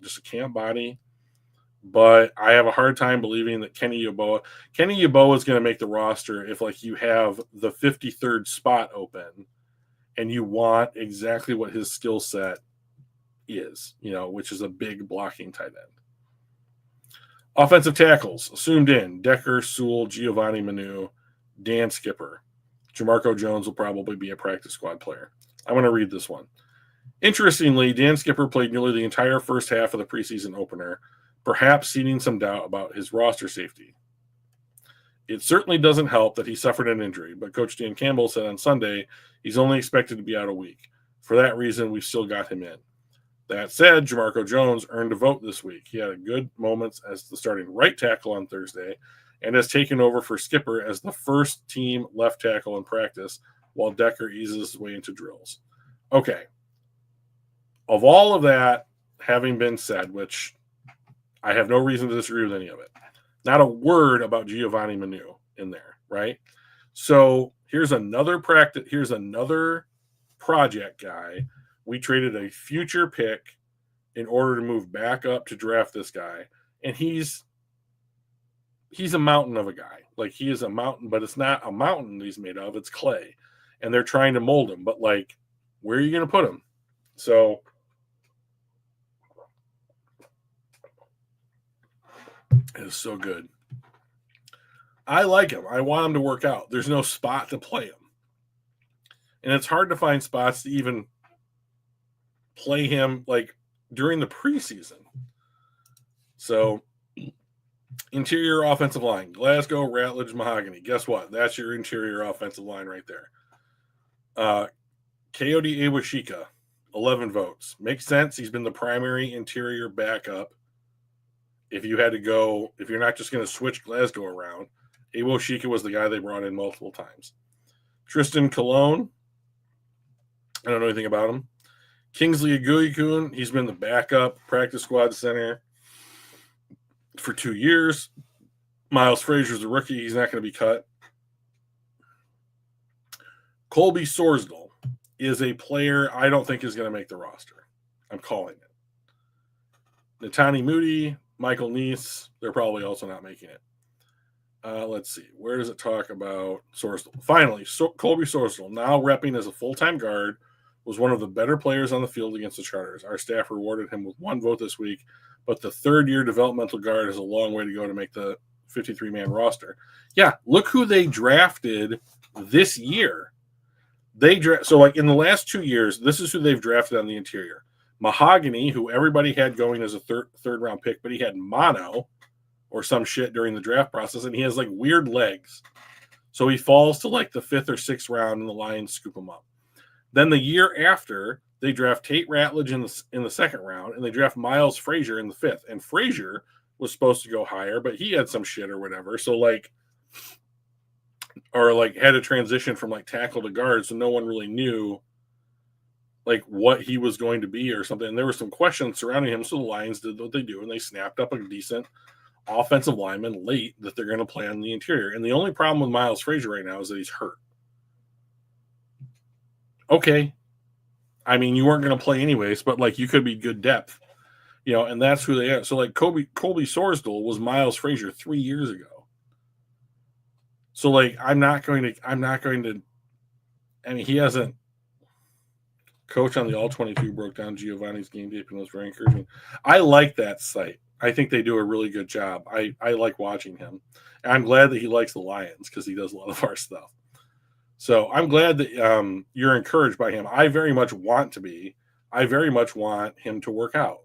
just a camp body. But I have a hard time believing that Kenny Yeboah is going to make the roster if you have the 53rd spot open and you want exactly what his skill set is, which is a big blocking tight end. Offensive tackles, assumed in, Decker, Sewell, Giovanni Manu, Dan Skipper. Jamarco Jones will probably be a practice squad player. I'm going to read this one. Interestingly, Dan Skipper played nearly the entire first half of the preseason opener, perhaps seeding some doubt about his roster safety. It certainly doesn't help that he suffered an injury, but Coach Dan Campbell said on Sunday he's only expected to be out a week. For that reason, we've still got him in. That said, Jamarco Jones earned a vote this week. He had good moments as the starting right tackle on Thursday and has taken over for Skipper as the first team left tackle in practice while Decker eases his way into drills. Okay. Of all of that having been said, which I have no reason to disagree with any of it, not a word about Giovanni Manu in there, right? So here's another project guy. We traded a future pick in order to move back up to draft this guy. And he's a mountain of a guy. Like, he is a mountain, but it's not a mountain he's made of. It's clay. And they're trying to mold him. But, like, where are you going to put him? So it is so good. I like him. I want him to work out. There's no spot to play him. And it's hard to find spots to even play him, like, during the preseason. So, interior offensive line, Glasgow, Ratledge, Mahogany. Guess what? That's your interior offensive line right there. Coyote Awashika, 11 votes. Makes sense. He's been the primary interior backup. If you're not just going to switch Glasgow around, Awashika was the guy they brought in multiple times. Tristan Colon, I don't know anything about him. Kingsley Aguikun, he's been the backup practice squad center for 2 years. Miles Frazier's a rookie. He's not going to be cut. Colby Sorsdal is a player I don't think is going to make the roster. I'm calling it. Natani Moody, Michael Neese, they're probably also not making it. Let's see. Where does it talk about Sorsdal? Finally, Colby Sorsdal, now repping as a full-time guard, was one of the better players on the field against the Chargers. Our staff rewarded him with 1 vote this week, but the third-year developmental guard has a long way to go to make the 53-man roster. Yeah, look who they drafted this year. So, like, in the last 2 years, this is who they've drafted on the interior. Mahogany, who everybody had going as a third-round pick, but he had mono or some shit during the draft process, and he has, like, weird legs. So he falls to, like, the 5th or 6th round, and the Lions scoop him up. Then the year after, they draft Tate Ratledge in the 2nd round, and they draft Miles Frazier in the 5th. And Frazier was supposed to go higher, but he had some shit or whatever. So, like, or, like, had a transition from, like, tackle to guard, so no one really knew, like, what he was going to be or something. And there were some questions surrounding him, so the Lions did what they do, and they snapped up a decent offensive lineman late that they're going to play on the interior. And the only problem with Miles Frazier right now is that he's hurt. Okay. I mean, you weren't going to play anyways, but, like, you could be good depth, and that's who they are. So, like, Colby Sorsdal was Miles Frazier 3 years ago. So, like, I'm not going to, I mean, he hasn't. Coach on the All-22 broke down Giovanni's game tape and was very encouraging. I like that site. I think they do a really good job. I like watching him. And I'm glad that he likes the Lions because he does a lot of our stuff. So I'm glad that you're encouraged by him. I very much want to be. I very much want him to work out.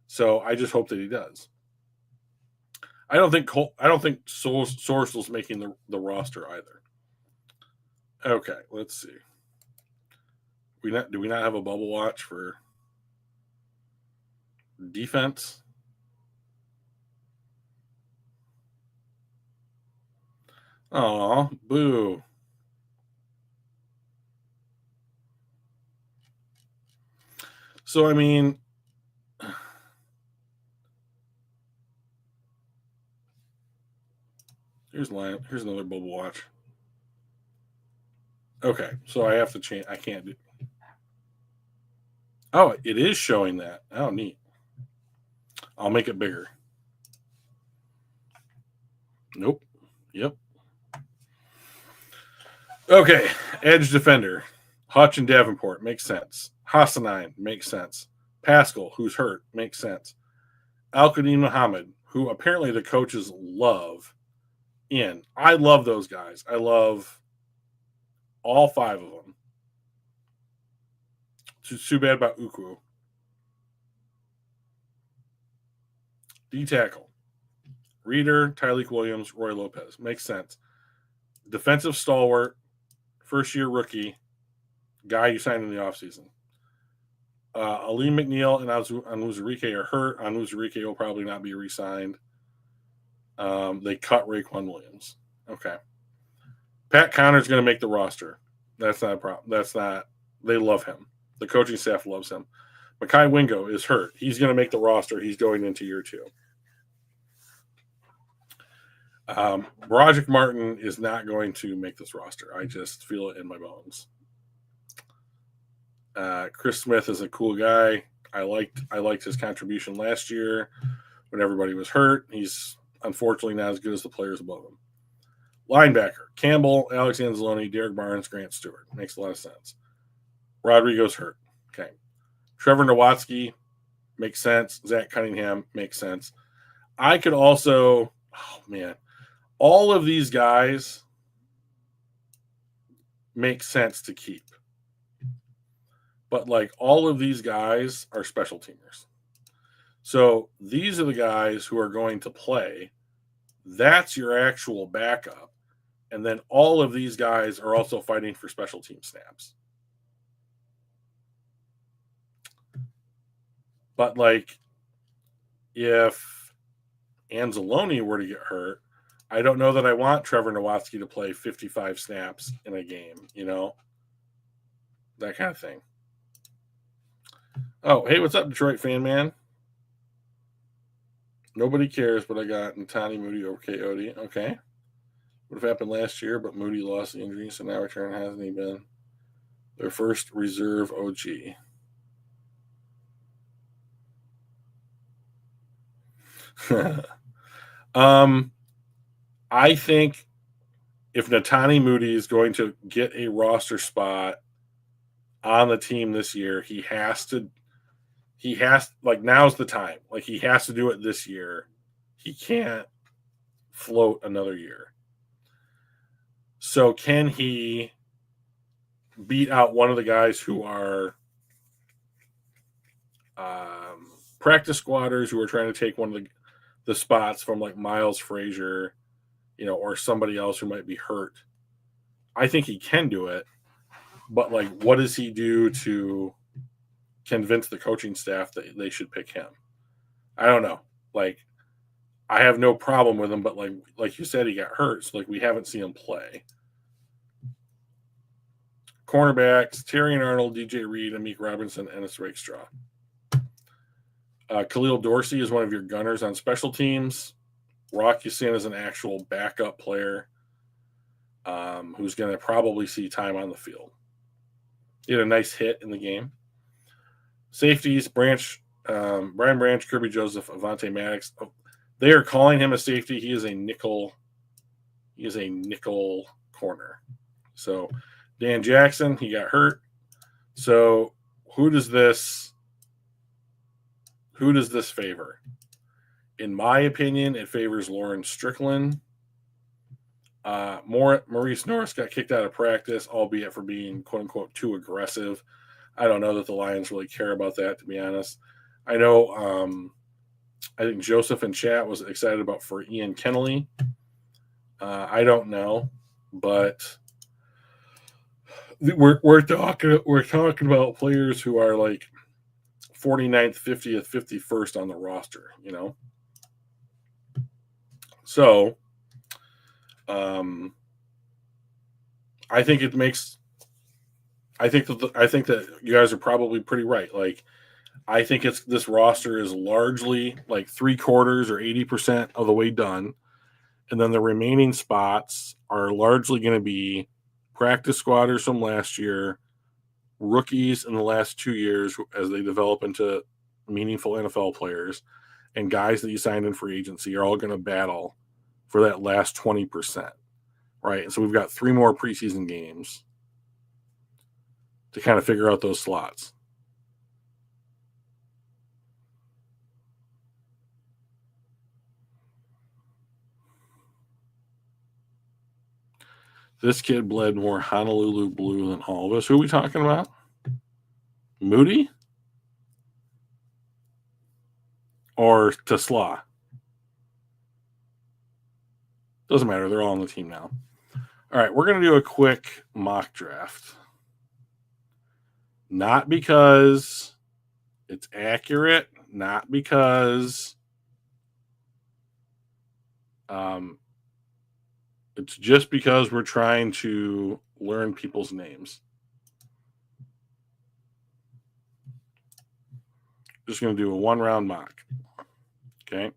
So I just hope that he does. I don't think Sorsdal's making the roster either. Okay, let's see. Do we not have a bubble watch for defense? Oh, boo. So, I mean, here's another bubble watch. Okay, so I have to change. I can't do. Oh, it is showing that. Oh, neat. I'll make it bigger. Nope. Yep. Okay, edge defender. Hutch and Davenport makes sense. Hassanine makes sense. Pascal, who's hurt, makes sense. Al-Qadim Muhammad, who apparently the coaches love, in. I love those guys. I love all 5 of them. It's too bad about Ukwu. D tackle. Reeder, Tyreek Williams, Roy Lopez. Makes sense. Defensive stalwart, first-year rookie, guy you signed in the offseason. Ali McNeil and Onwuzurike are hurt. Onwuzurike will probably not be re-signed. They cut Raekwon Williams. Okay. Pat Connor's going to make the roster. That's not a problem. They love him. The coaching staff loves him. Mekhi Wingo is hurt. He's going to make the roster. He's going into year 2. Broderick Martin is not going to make this roster. I just feel it in my bones. Chris Smith is a cool guy. I liked his contribution last year when everybody was hurt. He's unfortunately not as good as the players above him. Linebacker, Campbell, Alex Anzalone, Derek Barnes, Grant Stewart. Makes a lot of sense. Rodrigo's hurt. Okay. Trevor Nowatzki makes sense. Zach Cunningham makes sense. I could also, all of these guys make sense to keep. But all of these guys are special teamers. So these are the guys who are going to play. That's your actual backup. And then all of these guys are also fighting for special team snaps. But if Anzalone were to get hurt, I don't know that I want Trevor Nowatzki to play 55 snaps in a game, that kind of thing. Oh, hey, what's up, Detroit fan man? Nobody cares, but I got Ntani Moody over Coyote. Okay. Would have happened last year, but Moody lost the injury, so now return hasn't he been their first reserve OG. I think if Ntani Moody is going to get a roster spot on the team this year, now's the time. He has to do it this year. He can't float another year. So can he beat out one of the guys who are practice squatters who are trying to take one of the spots from Miles Frazier, or somebody else who might be hurt? I think he can do it. But what does he do to convince the coaching staff that they should pick him? I don't know. I have no problem with him, but like you said, he got hurt, so we haven't seen him play. Cornerbacks: Terrion Arnold, DJ Reed, Amik Robinson, Ennis Rakestraw. Khalil Dorsey is one of your gunners on special teams. Rock Ya-Sin is an actual backup player who's going to probably see time on the field. He had a nice hit in the game. Safeties: Brian Branch, Kirby Joseph, Avonte Maddox. They are calling him a safety. He is a nickel. He is a nickel corner. So Dan Jackson, he got hurt. So who does this favor? In my opinion, it favors Lauren Strickland. Maurice Norris got kicked out of practice, albeit for being quote unquote too aggressive. I don't know that the Lions really care about that, to be honest. I know I think Joseph in chat was excited about for Ian Kennelly. I don't know, but we're talking about players who are 49th, 50th, 51st on the roster, So I think it makes. I think that you guys are probably pretty right. I think this roster is largely 3/4 or 80% of the way done, and then the remaining spots are largely going to be practice squatters from last year, rookies in the last 2 years as they develop into meaningful NFL players, and guys that you signed in free agency are all going to battle for that last 20%, right? And so we've got 3 more preseason games to kind of figure out those slots. This kid bled more Honolulu blue than all of us. Who are we talking about? Moody? Or Tesla? Doesn't matter. They're all on the team now. All right, we're going to do a quick mock draft. Not because it's accurate, not because it's just because we're trying to learn people's names. Just going to do a 1-round mock. Okay.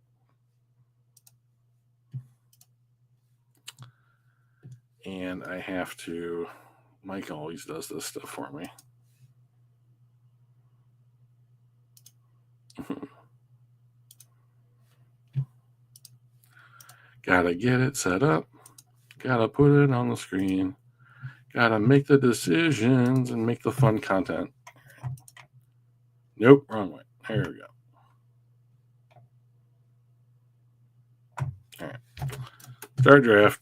And I have to, Mike always does this stuff for me. Gotta get it set up. Gotta put it on the screen. Gotta make the decisions and make the fun content. Nope, wrong way. There we go. All right. Start draft.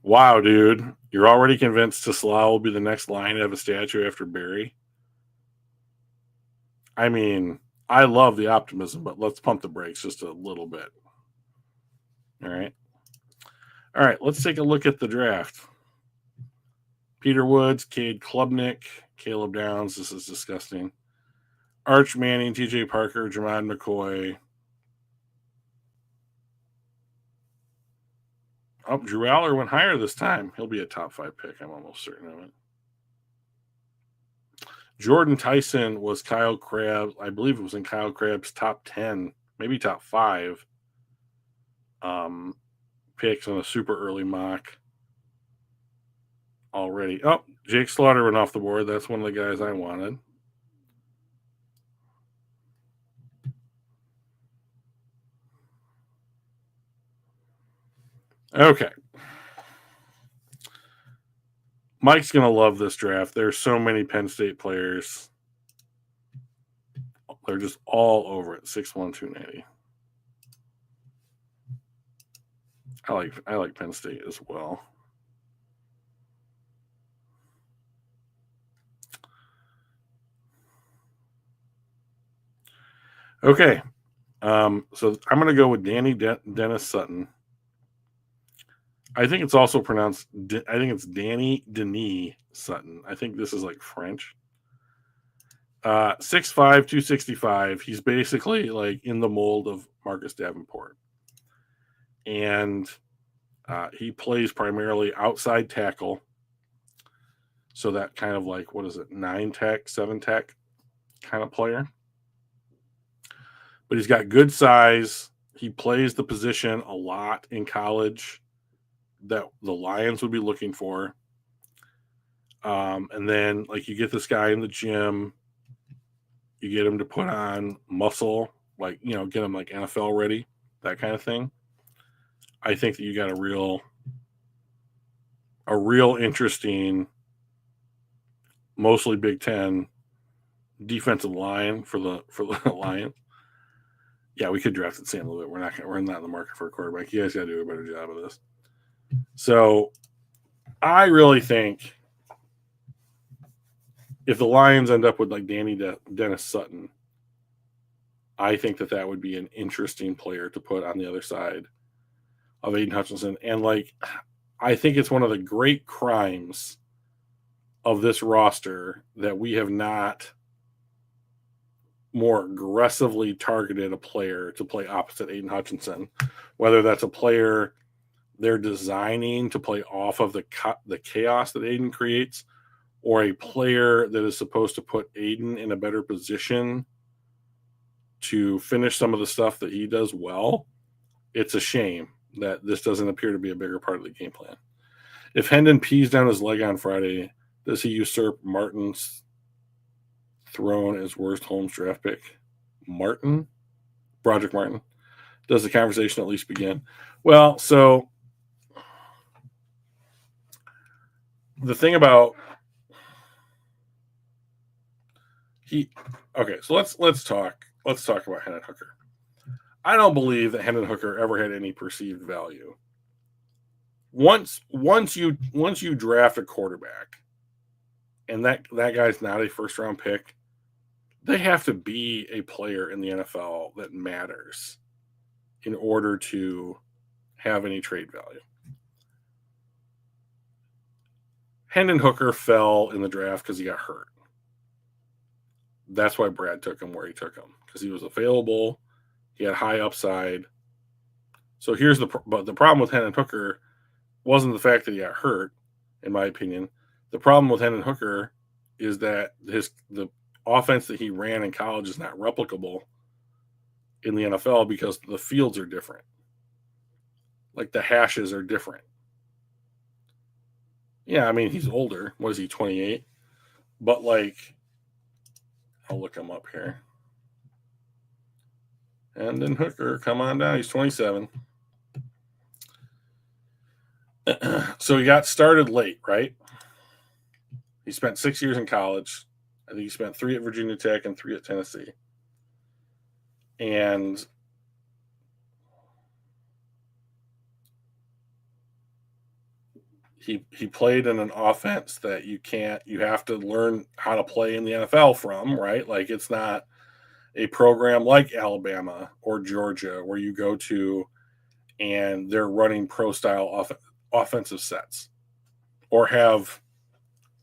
Wow, dude. You're already convinced Tesla will be the next Lion to have a statue after Barry? I mean, I love the optimism, but let's pump the brakes just a little bit. All right. All right, let's take a look at the draft. Peter Woods, Cade Klubnik, Caleb Downs. This is disgusting. Arch Manning, TJ Parker, Jamad McCoy. Oh, Drew Aller went higher this time. He'll be a top 5 pick. I'm almost certain of it. Jordan Tyson was Kyle Crabbs. I believe it was in Kyle Crabbs' top 10, maybe top 5 picks on a super early mock already. Oh, Jake Slaughter went off the board. That's one of the guys I wanted. Okay. Mike's going to love this draft. There's so many Penn State players. They're just all over it. 6'1", 290. I like Penn State as well. Okay. So I'm going to go with Danny Dennis Sutton. I think it's also pronounced, I think it's Danny Denis Sutton. I think this is like French. 6'5", 265. He's basically like in the mold of Marcus Davenport. And he plays primarily outside tackle. So that kind of like, 9 tech, 7 tech kind of player. But he's got good size. He plays the position a lot in college that the Lions would be looking for. And then like you get this guy in the gym, you get him to put on muscle, like, get him like NFL ready, that kind of thing. I think that you got a real interesting, mostly Big Ten defensive line for the Lions. Yeah, we could draft it Sam a little bit. We're not in the market for a quarterback. You guys got to do a better job of this. So I really think if the Lions end up with like Danny Dennis Sutton, I think that would be an interesting player to put on the other side of Aiden Hutchinson. And like, I think it's one of the great crimes of this roster that we have not more aggressively targeted a player to play opposite Aiden Hutchinson, whether that's a player they're designing to play off of the chaos that Aiden creates, or a player that is supposed to put Aiden in a better position to finish some of the stuff that he does well. It's a shame that this doesn't appear to be a bigger part of the game plan. If Hendon pees down his leg on Friday, does he usurp Martin's throne as worst Holmes draft pick? Broderick Martin? Does the conversation at least begin? Well, so the thing about so let's talk about Hendon Hooker. I don't believe that Hendon Hooker ever had any perceived value. Once you draft a quarterback and that guy's not a first round pick, they have to be a player in the NFL that matters in order to have any trade value. Hendon Hooker fell in the draft because he got hurt. That's why Brad took him where he took him, because he was available. He had high upside. So here's the problem with Hendon Hooker wasn't the fact that he got hurt, in my opinion. The problem with Hendon Hooker is that the offense that he ran in college is not replicable in the NFL because the fields are different. Like the hashes are different. Yeah, I mean, he's older. What is he, 28? But like, I'll look him up here. And then Hooker, come on down. He's 27. So he got started late, right? He spent 6 years in college. I think he spent 3 at Virginia Tech and 3 at Tennessee. And he played in an offense that you have to learn how to play in the NFL from, right? Like it's not a program like Alabama or Georgia where you go to and they're running pro style offensive sets or have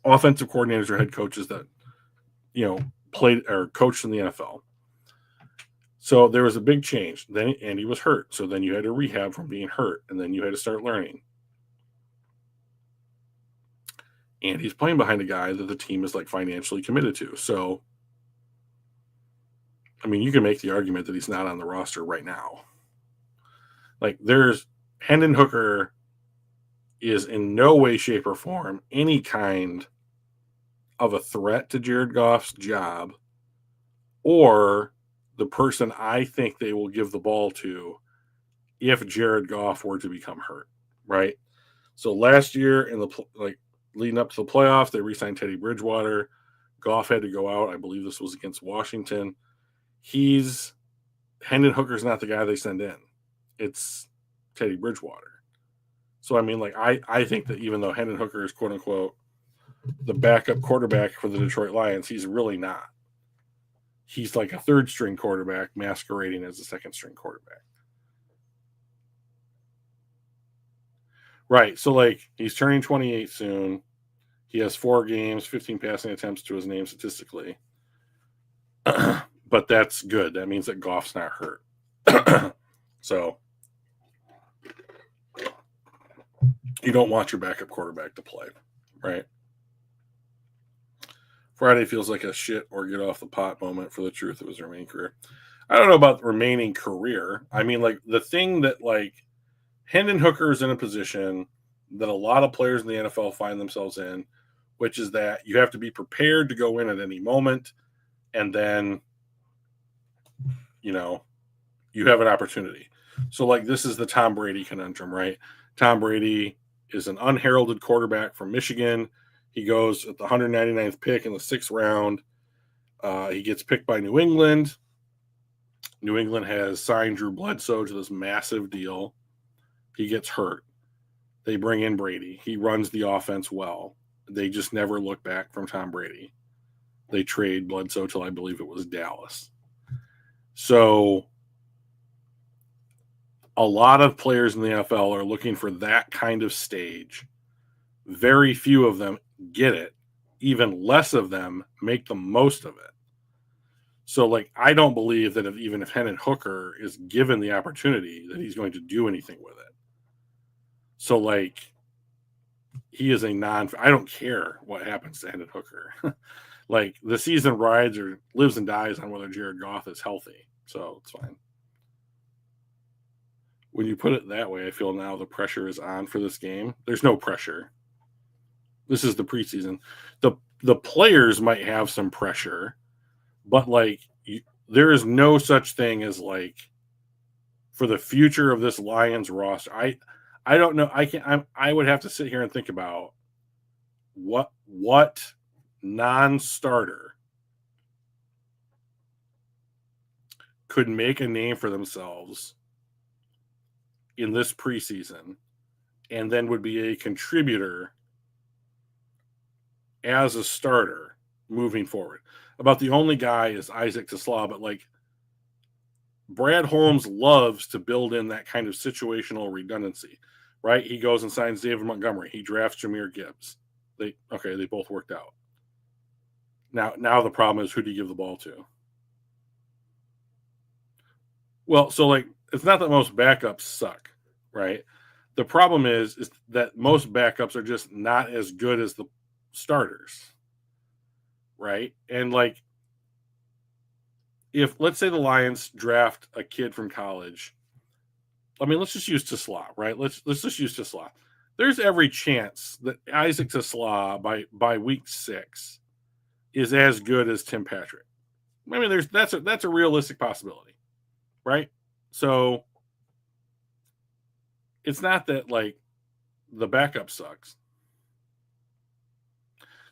offensive coordinators or head coaches that, played or coached in the NFL. So there was a big change. Then Andy was hurt. So then you had to rehab from being hurt, and then you had to start learning. And he's playing behind a guy that the team is like financially committed to. So, I mean, you can make the argument that he's not on the roster right now. Like Hendon Hooker is in no way, shape, or form any kind of a threat to Jared Goff's job or the person I think they will give the ball to if Jared Goff were to become hurt, right? So last year leading up to the playoffs, they re-signed Teddy Bridgewater. Goff had to go out. I believe this was against Washington. Hendon Hooker's not the guy they send in. It's Teddy Bridgewater. So, I mean, like, I think that even though Hendon Hooker is, quote unquote, the backup quarterback for the Detroit Lions, he's really not. He's like a third string quarterback masquerading as a second string quarterback. Right. So, like, he's turning 28 soon. He has 4 games, 15 passing attempts to his name statistically. But that's good. That means that Goff's not hurt. So, you don't want your backup quarterback to play, right? Friday feels like a shit or get off the pot moment for the truth of his remaining career. I don't know about the remaining career. I mean, like, the thing that, like, Hendon Hooker is in a position that a lot of players in the NFL find themselves in, which is that you have to be prepared to go in at any moment, and then, you have an opportunity. So, like, this is the Tom Brady conundrum, right? Tom Brady is an unheralded quarterback from Michigan. He goes at the 199th pick in the 6th round. He gets picked by New England. New England has signed Drew Bledsoe to this massive deal. He gets hurt. They bring in Brady. He runs the offense well. They just never look back from Tom Brady. They trade Bledsoe till I believe it was Dallas. So a lot of players in the NFL are looking for that kind of stage. Very few of them get it. Even less of them make the most of it. So, like, I don't believe that even if Hendon Hooker is given the opportunity that he's going to do anything with it. So, like, he is I don't care what happens to Hendon Hooker. Like, the season rides or lives and dies on whether Jared Goff is healthy. So, it's fine. When you put it that way, I feel now the pressure is on for this game. There's no pressure. This is the preseason. The players might have some pressure, but like there is no such thing as like for the future of this Lions roster. I don't know. I would have to sit here and think about what non-starter could make a name for themselves in this preseason and then would be a contributor as a starter moving forward. About the only guy is Isaac TeSlaa, but like Brad Holmes loves to build in that kind of situational redundancy, right? He goes and signs David Montgomery. He drafts Jahmyr Gibbs. They both worked out. Now the problem is, who do you give the ball to? Well, so like it's not that most backups suck, right? The problem is that most backups are just not as good as the starters, right? And like, if let's say the Lions draft a kid from college, I mean, let's just use TeSlaa, right? Let's just use TeSlaa. There's every chance that Isaac TeSlaa by week 6 is as good as Tim Patrick. I mean, that's a realistic possibility, right? So it's not that like the backup sucks.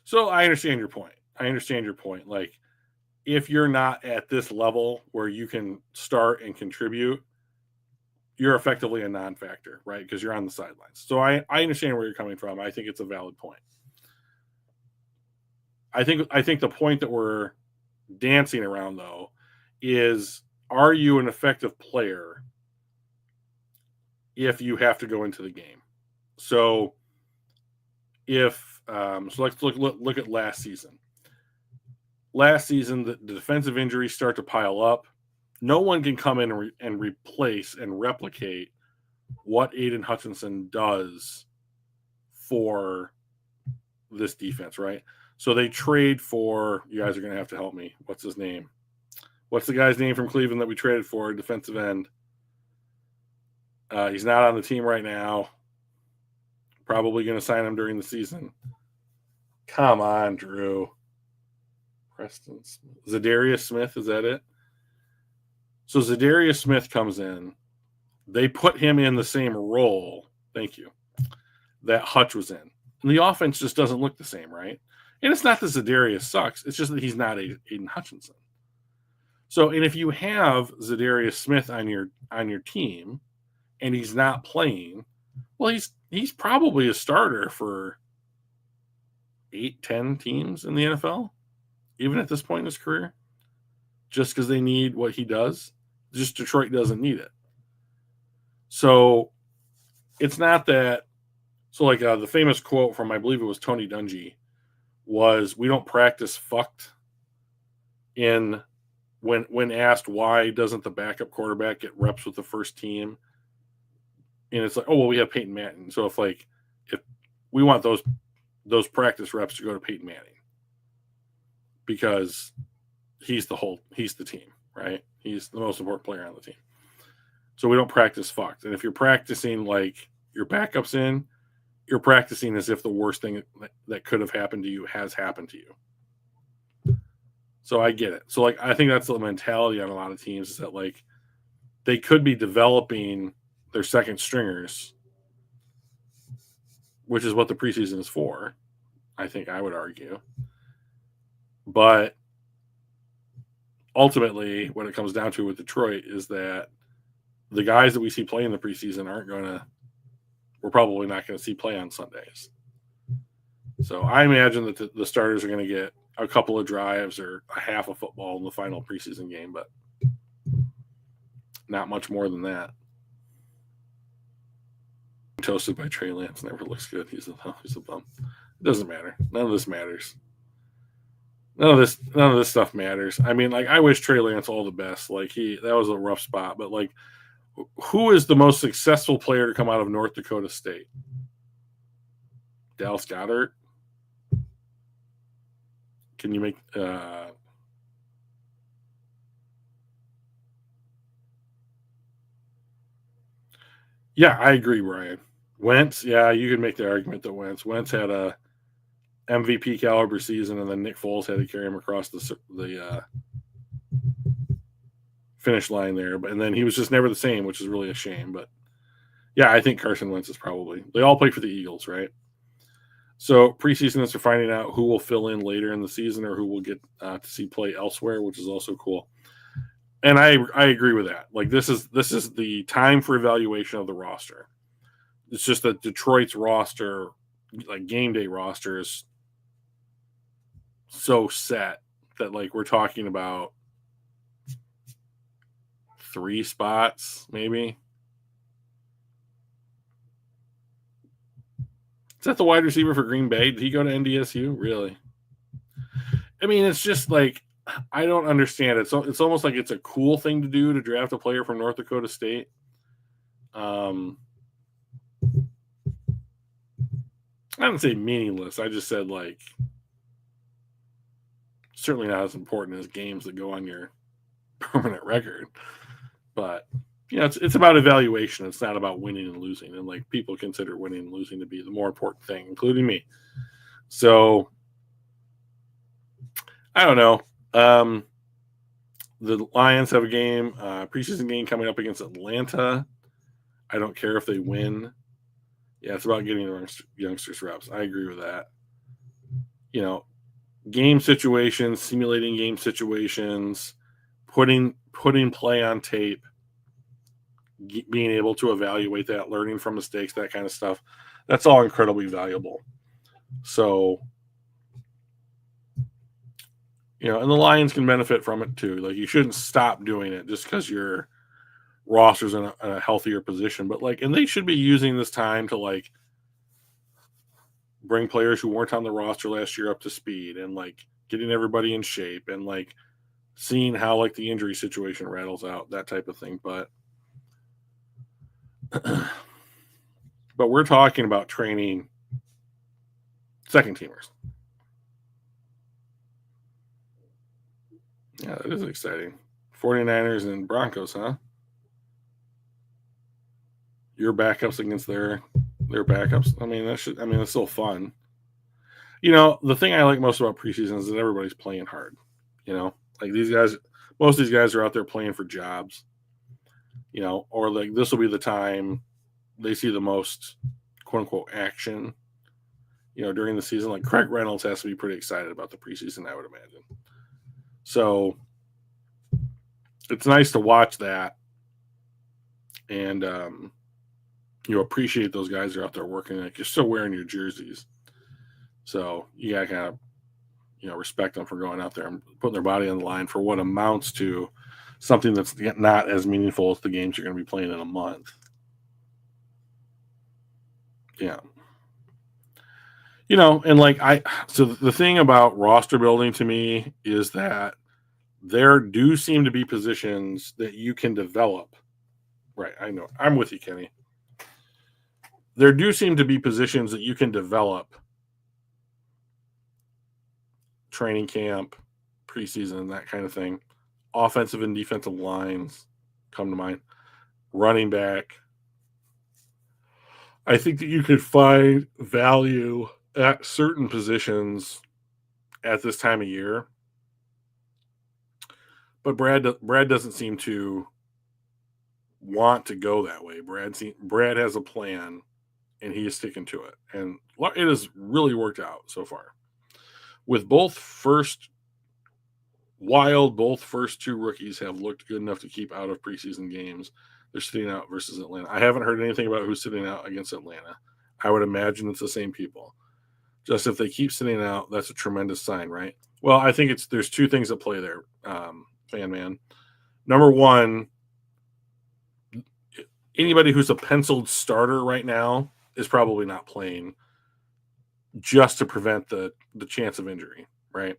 So I understand your point. Like, if you're not at this level where you can start and contribute, you're effectively a non-factor, right? Because you're on the sidelines. So I understand where you're coming from. I think it's a valid point. I think the point that we're dancing around, though, is, are you an effective player if you have to go into the game? So let's look at last season. Last season, the defensive injuries start to pile up. No one can come in and replace and replicate what Aiden Hutchinson does for this defense, right? So they trade for, you guys are going to have to help me. What's his name? What's the guy's name from Cleveland that we traded for, defensive end? He's not on the team right now. Probably going to sign him during the season. Come on, Drew. Preston Smith. Zadarius Smith, is that it? So Zadarius Smith comes in. They put him in the same role, thank you, that Hutch was in. And the offense just doesn't look the same, right? And it's not that Zadarius sucks. It's just that he's not Aiden Hutchinson. So, and if you have Zadarius Smith on your team and he's not playing, well, he's probably a starter for 8-10 teams in the NFL, even at this point in his career, just because they need what he does. Just Detroit doesn't need it. So it's not that. So like the famous quote from, I believe it was Tony Dungy, was, "We don't practice fucked." When asked why doesn't the backup quarterback get reps with the first team, and it's like, oh well, we have Peyton Manning. So if we want those practice reps to go to Peyton Manning, because he's the team, right? He's the most important player on the team. So we don't practice fucked. And if you're practicing like your backups in, you're practicing as if the worst thing that could have happened to you has happened to you. So I get it. So like, I think that's the mentality on a lot of teams, is that like they could be developing their second stringers, which is what the preseason is for, I think I would argue. But ultimately, what it comes down to with Detroit is that the guys that we see play in the preseason we're probably not going to see play on Sundays. So I imagine that the starters are going to get a couple of drives or a half of football in the final preseason game, but not much more than that. Toasted by Trey Lance never looks good. He's a bum. It doesn't matter. None of this matters. None of this stuff matters. I mean, like, I wish Trey Lance all the best. Like, that was a rough spot, but like, who is the most successful player to come out of North Dakota State? Dallas Goedert? Can you make yeah, I agree, Brian. Wentz, yeah, you can make the argument that Wentz had a MVP caliber season, and then Nick Foles had to carry him across the finish line there. And then he was just never the same, which is really a shame. But yeah, I think Carson Wentz is probably, they all play for the Eagles, right? So preseason, are finding out who will fill in later in the season or who will get to see play elsewhere, which is also cool. And I agree with that. Like, this is the time for evaluation of the roster. It's just that Detroit's roster, like game day roster, is so set that like we're talking about 3 spots, maybe. Is that the wide receiver for Green Bay? Did he go to NDSU? Really? I mean, it's just like I don't understand it. So it's almost like it's a cool thing to do to draft a player from North Dakota State. I didn't say meaningless. I just said like certainly not as important as games that go on your permanent record. But you know, it's about evaluation. It's not about winning and losing. And like people consider winning and losing to be the more important thing, including me. So I don't know. The Lions have a game, preseason game coming up against Atlanta. I don't care if they win. Yeah, it's about getting the youngsters reps. I agree with that. You know, game situations, simulating game situations, putting play on tape, being able to evaluate that, learning from mistakes, that kind of stuff. That's all incredibly valuable. So, you know, and the Lions can benefit from it too. Like you shouldn't stop doing it just because your roster's in a healthier position. But like, and they should be using this time to like bring players who weren't on the roster last year up to speed and like getting everybody in shape and like seeing how like the injury situation rattles out, that type of thing. But but we're talking about training second teamers. Yeah, that is exciting. 49ers and Broncos, huh? Your backups against their backups. I mean, it's still fun. You know, the thing I like most about preseason is that everybody's playing hard. You know, like these guys, most of these guys are out there playing for jobs. You know, or like this will be the time they see the most quote unquote action. You know, during the season, like Craig Reynolds has to be pretty excited about the preseason, I would imagine. So it's nice to watch that, and you appreciate those guys who are out there working. Like you're still wearing your jerseys, so you gotta kind of respect them for going out there and putting their body on the line for what amounts to something that's not as meaningful as the games you're going to be playing in a month. Yeah. You know, and like so the thing about roster building to me is that there do seem to be positions that you can develop. Right. I know. I'm with you, Kenny. There do seem to be positions that you can develop training camp, preseason, that kind of thing. Offensive and defensive lines come to mind. Running back. I think that you could find value at certain positions at this time of year. But Brad doesn't seem to want to go that way. Brad has a plan, and he is sticking to it. And it has really worked out so far. With both first two rookies have looked good enough to keep out of preseason games. They're sitting out versus Atlanta. I haven't heard anything about who's sitting out against Atlanta. I would imagine it's the same people. Just if they keep sitting out, that's a tremendous sign, right? Well, I think there's two things at play there, fan man. Number one, anybody who's a penciled starter right now is probably not playing just to prevent the chance of injury, right?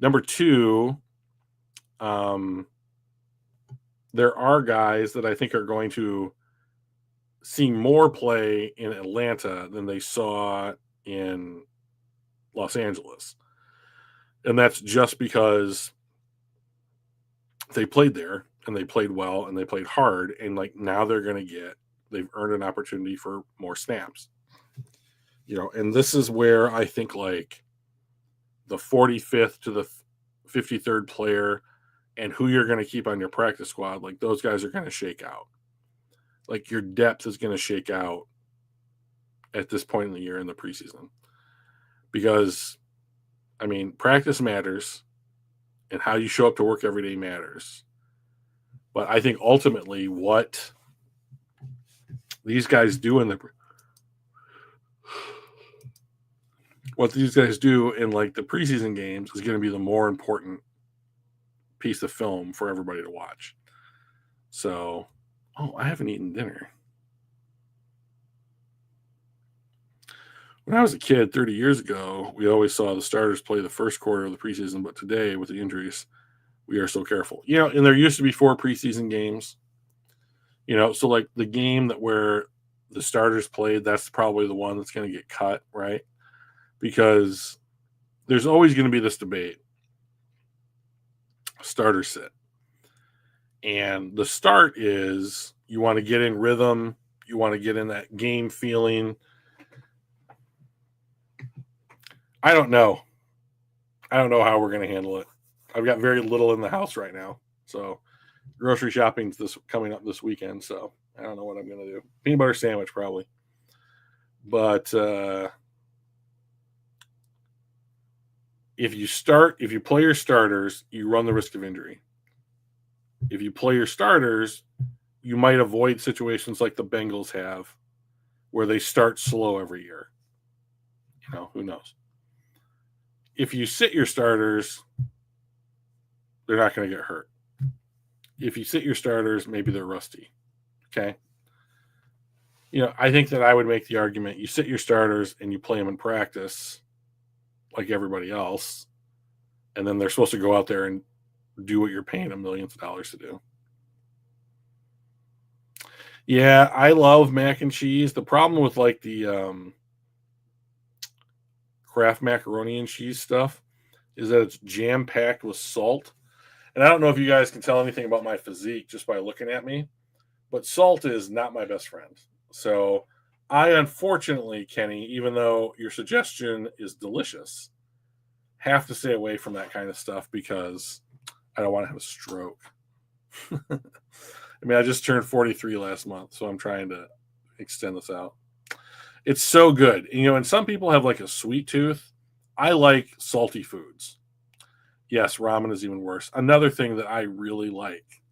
Number two, there are guys that I think are going to see more play in Atlanta than they saw in Los Angeles. And that's just because they played there and they played well and they played hard. And like now they've earned an opportunity for more snaps. You know, and this is where I think like the 45th to the 53rd player and who you're going to keep on your practice squad, like those guys are going to shake out. Like your depth is going to shake out at this point in the year in the preseason. Because, I mean, practice matters and how you show up to work every day matters. But I think ultimately what these guys do what these guys do in like the preseason games is going to be the more important piece of film for everybody to watch. So, I haven't eaten dinner. When I was a kid 30 years ago, we always saw the starters play the first quarter of the preseason, but today with the injuries, we are so careful. And there used to be 4 preseason games. So like the game where the starters played, that's probably the one that's going to get cut, right? Because there's always going to be this debate. Starter sit. And the start is you want to get in rhythm, you want to get in that game feeling. I don't know how we're going to handle it. I've got very little in the house right now. So grocery shopping's coming up this weekend, so I don't know what I'm going to do. Peanut butter sandwich probably. But if you play your starters, you run the risk of injury. If you play your starters, you might avoid situations like the Bengals have where they start slow every year. Who knows? If you sit your starters, they're not going to get hurt. If you sit your starters, maybe they're rusty. Okay? I think that I would make the argument you sit your starters and you play them in practice like everybody else, and then they're supposed to go out there and do what you're paying them millions of dollars to do. Yeah, I love mac and cheese. The problem with like the Kraft macaroni and cheese stuff is that it's jam-packed with salt. And I don't know if you guys can tell anything about my physique just by looking at me, but salt is not my best friend. So I, unfortunately, Kenny, even though your suggestion is delicious, have to stay away from that kind of stuff because I don't want to have a stroke. I just turned 43 last month, so I'm trying to extend this out. It's so good. And some people have like a sweet tooth. I like salty foods. Yes, ramen is even worse. Another thing that I really like.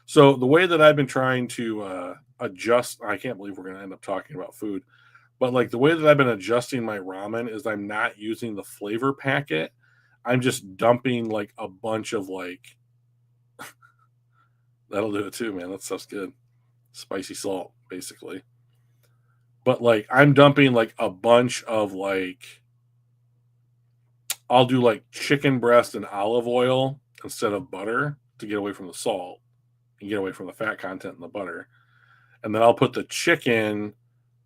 So the way that I've been trying to adjust, I can't believe we're going to end up talking about food, but like the way that I've been adjusting my ramen is I'm not using the flavor packet. I'm just dumping like a bunch of like, that'll do it too, man. That stuff's good. Spicy salt, basically. But like I'm dumping like a bunch of like, I'll do like chicken breast and olive oil instead of butter to get away from the salt and get away from the fat content in the butter. And then I'll put the chicken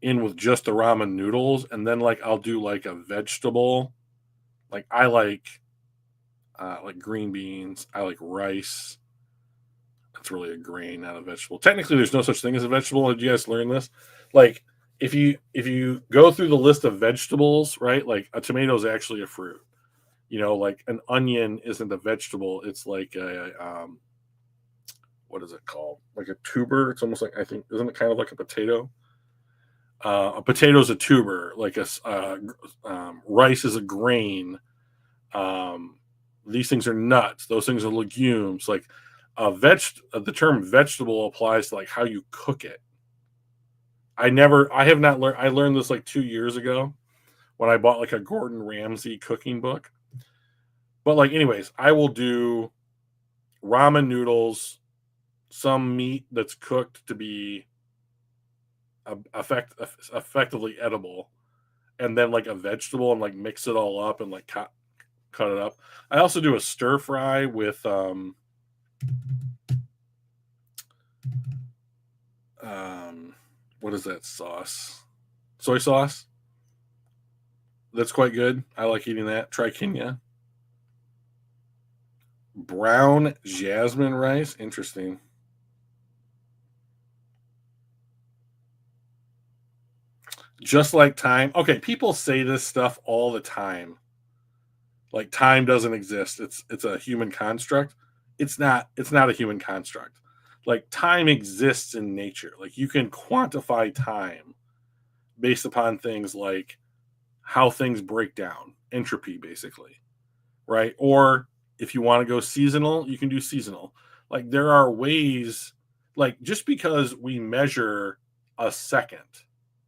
in with just the ramen noodles. And then like I'll do like a vegetable. Like I like green beans. I like rice. That's really a grain, not a vegetable. Technically, there's no such thing as a vegetable. Did you guys learn this? Like if you go through the list of vegetables, right? Like a tomato is actually a fruit. Like an onion isn't a vegetable. It's like a what is it called? Like a tuber. It's almost like, I think, isn't it kind of like a potato? A potato is a tuber. Like rice is a grain. These things are nuts. Those things are legumes. Like the term vegetable applies to like how you cook it. I have not learned. I learned this like 2 years ago when I bought like a Gordon Ramsay cooking book. But like, anyways, I will do ramen noodles, some meat that's cooked to be effectively edible, and then like a vegetable and like mix it all up and like cut it up. I also do a stir fry with what is that sauce? Soy sauce. That's quite good. I like eating that. Try Kenya. Brown jasmine rice. Interesting. Just like time. Okay, people say this stuff all the time. Like time doesn't exist. It's a human construct. It's not a human construct. Like time exists in nature. Like you can quantify time based upon things like how things break down, entropy basically. Right? Or if you want to go seasonal, you can do seasonal. Like there are ways, like just because we measure a second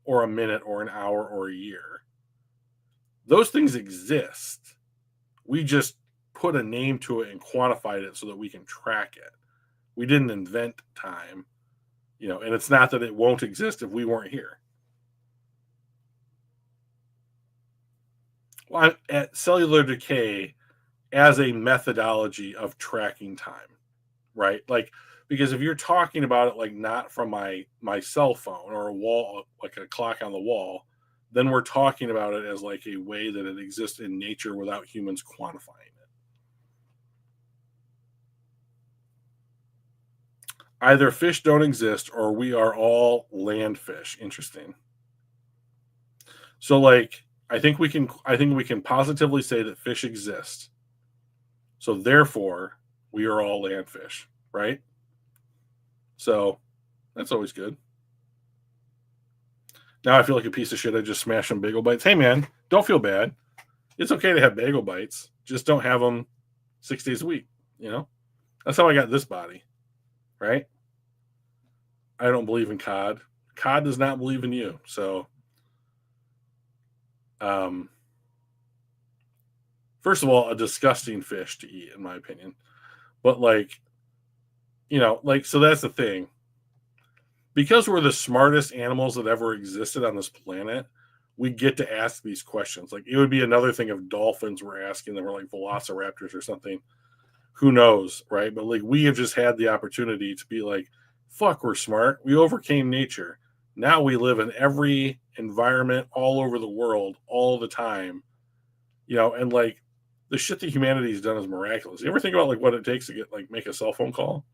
or a minute or an hour or a year, Those things exist. We just put a name to it and quantified it so that we can track it. We didn't invent time, and it's not that it won't exist if we weren't here. Well, at cellular decay as a methodology of tracking time, right? Like, because if you're talking about it like not from my cell phone or a wall, like a clock on the wall, then we're talking about it as like a way that it exists in nature without humans quantifying it. Either fish don't exist or we are all land fish. Interesting. So like I think we can positively say that fish exist. So therefore we are all land fish, right? So that's always good. Now I feel like a piece of shit. I just smashed some bagel bites. Hey man, don't feel bad. It's okay to have bagel bites. Just don't have them 6 days a week. That's how I got this body, right? I don't believe in cod. Cod does not believe in you. So, first of all, a disgusting fish to eat, in my opinion. But so that's the thing. Because we're the smartest animals that ever existed on this planet, we get to ask these questions. Like, it would be another thing if dolphins were asking them, or like velociraptors or something. Who knows, right? But like, we have just had the opportunity to be like, fuck, we're smart. We overcame nature. Now we live in every environment all over the world all the time. And like the shit that humanity's done is miraculous. You ever think about like what it takes to make a cell phone call?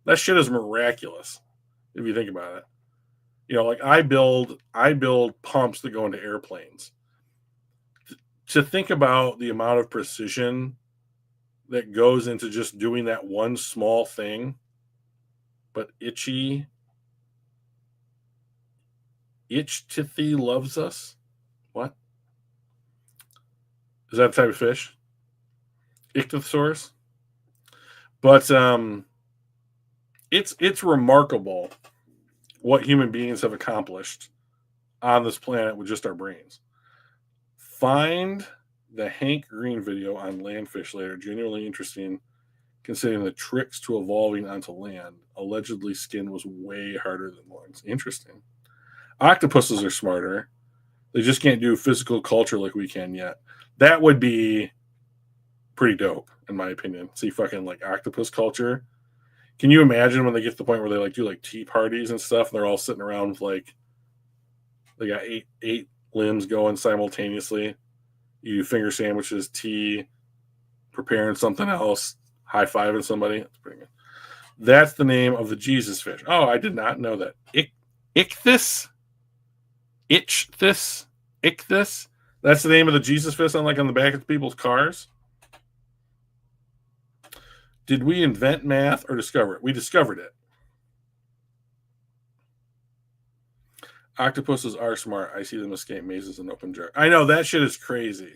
That shit is miraculous if you think about it. Like I build pumps that go into airplanes. To think about the amount of precision that goes into just doing that one small thing. But Itchy Tithy loves us. What? Is that a type of fish? Ichthyosaurus? But it's remarkable what human beings have accomplished on this planet with just our brains. Find the Hank Green video on landfish later. Genuinely interesting, considering the tricks to evolving onto land. Allegedly, skin was way harder than lungs. Interesting. Octopuses are smarter. They just can't do physical culture like we can yet. That would be pretty dope, in my opinion. See fucking like octopus culture. Can you imagine when they get to the point where they like do like tea parties and stuff, and they're all sitting around with like they got eight limbs going simultaneously. You do finger sandwiches, tea, preparing something else, high fiving somebody. That's pretty good. That's the name of the Jesus fish. Oh, I did not know that. Ichthys. Ichthys. That's the name of the Jesus fish on the back of people's cars. Did we invent math or discover it? We discovered it. Octopuses are smart. I see them escape mazes and open jar. I know that shit is crazy.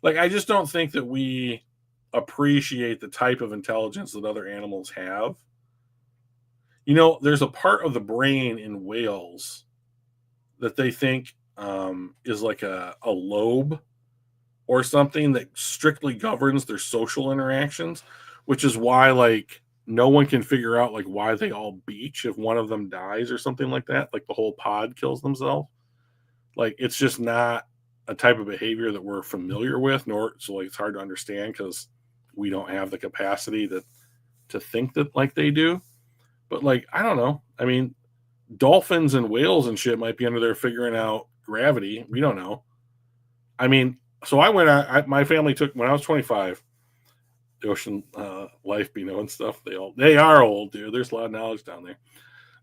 Like, I just don't think that we appreciate the type of intelligence that other animals have. There's a part of the brain in whales that they think is like a lobe or something that strictly governs their social interactions, which is why like no one can figure out like why they all beach if one of them dies or something like that. Like the whole pod kills themselves. Like it's just not a type of behavior that we're familiar with, so like it's hard to understand because we don't have the capacity to think that like they do. But like I don't know. I mean, dolphins and whales and shit might be under there figuring out gravity. We don't know. I mean, so my family took, when I was 25, the ocean life be knowing stuff. They are old, dude. There's a lot of knowledge down there.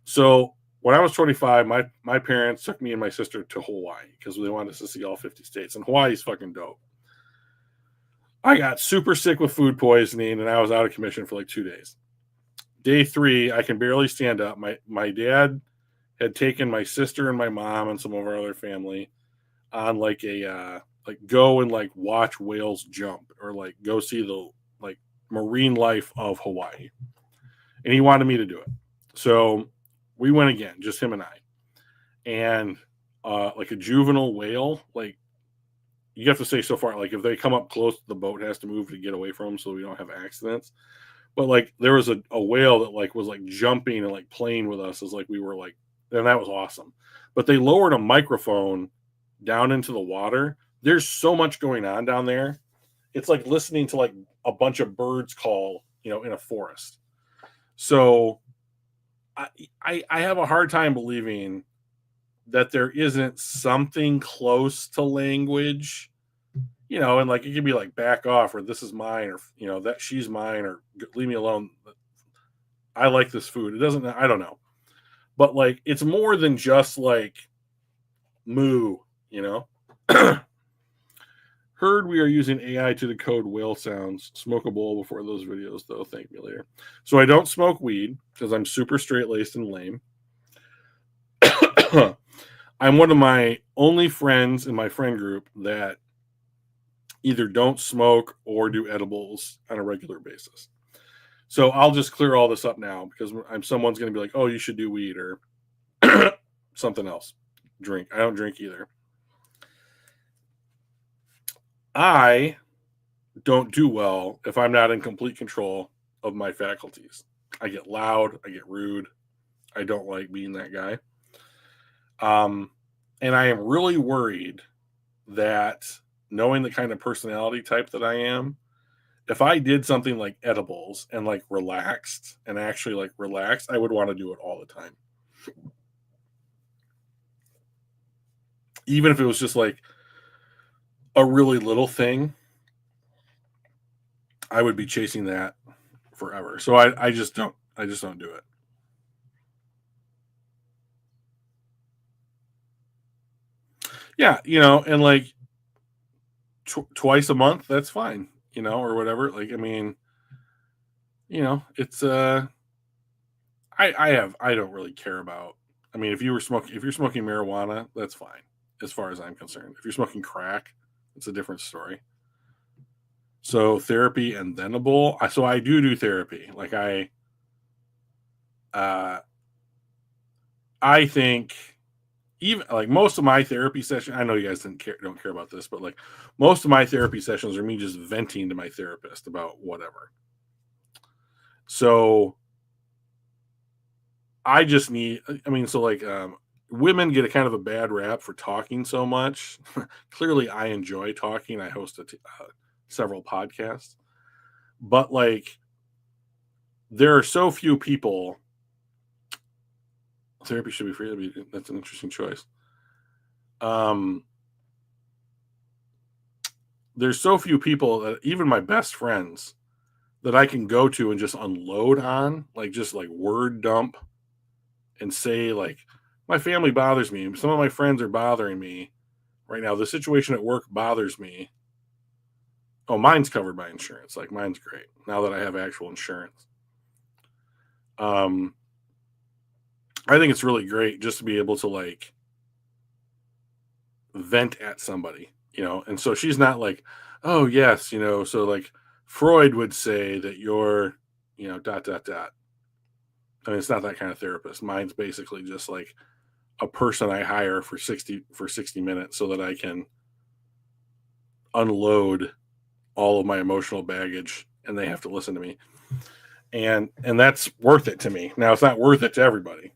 So when I was 25, my parents took me and my sister to Hawaii because they wanted us to see all 50 states. And Hawaii's fucking dope. I got super sick with food poisoning and I was out of commission for like 2 days. Day 3, I can barely stand up. My dad had taken my sister and my mom and some of our other family on like a go and like watch whales jump or like go see the like marine life of Hawaii. And he wanted me to do it. So we went again, just him and I. And like a juvenile whale, like you have to stay so far. Like if they come up close, the boat has to move to get away from them so we don't have accidents. But like there was a whale that like was like jumping and like playing with us as like we were like, and that was awesome. But they lowered a microphone down into the water. There's so much going on down there. It's like listening to like a bunch of birds call, in a forest. So I have a hard time believing that there isn't something close to language, and like it could be like back off or this is mine or that she's mine or leave me alone. I like this food. It doesn't, I don't know. But like it's more than just like moo, Heard we are using AI to decode whale sounds. Smoke a bowl before those videos, though. Thank me later. So I don't smoke weed because I'm super straight laced and lame. I'm one of my only friends in my friend group that either don't smoke or do edibles on a regular basis. So I'll just clear all this up now because someone's going to be like, oh, you should do weed or something else. Drink. I don't drink either. I don't do well if I'm not in complete control of my faculties. I get loud. I get rude. I don't like being that guy. And I am really worried that knowing the kind of personality type that I am, if I did something like edibles and like relaxed and actually like relaxed, I would want to do it all the time. Even if it was just like a really little thing, I would be chasing that forever. So I just don't do it. Yeah, and like twice a month, that's fine, or whatever. Like, I mean, it's I don't really care about. I mean, if you're smoking marijuana, that's fine as far as I'm concerned. If you're smoking crack, it's a different story. So therapy and then a bowl. So I do therapy. Like I think even like most of my therapy session, I know you guys don't care about this, but like most of my therapy sessions are me just venting to my therapist about whatever. So I just need, I mean, so like women get a kind of a bad rap for talking so much. Clearly, I enjoy talking. I host several podcasts, but like there are so few people. Therapy should be free. That's an interesting choice. There's so few people that even my best friends that I can go to and just unload on, like just like word dump and say like my family bothers me. Some of my friends are bothering me right now. The situation at work bothers me. Oh, mine's covered by insurance. Like mine's great now that I have actual insurance. I think it's really great just to be able to like vent at somebody, and so she's not like, oh yes, so like Freud would say that you're, dot dot dot. I mean, it's not that kind of therapist. Mine's basically just like a person I hire for 60 minutes so that I can unload all of my emotional baggage and they have to listen to me. And that's worth it to me. Now it's not worth it to everybody.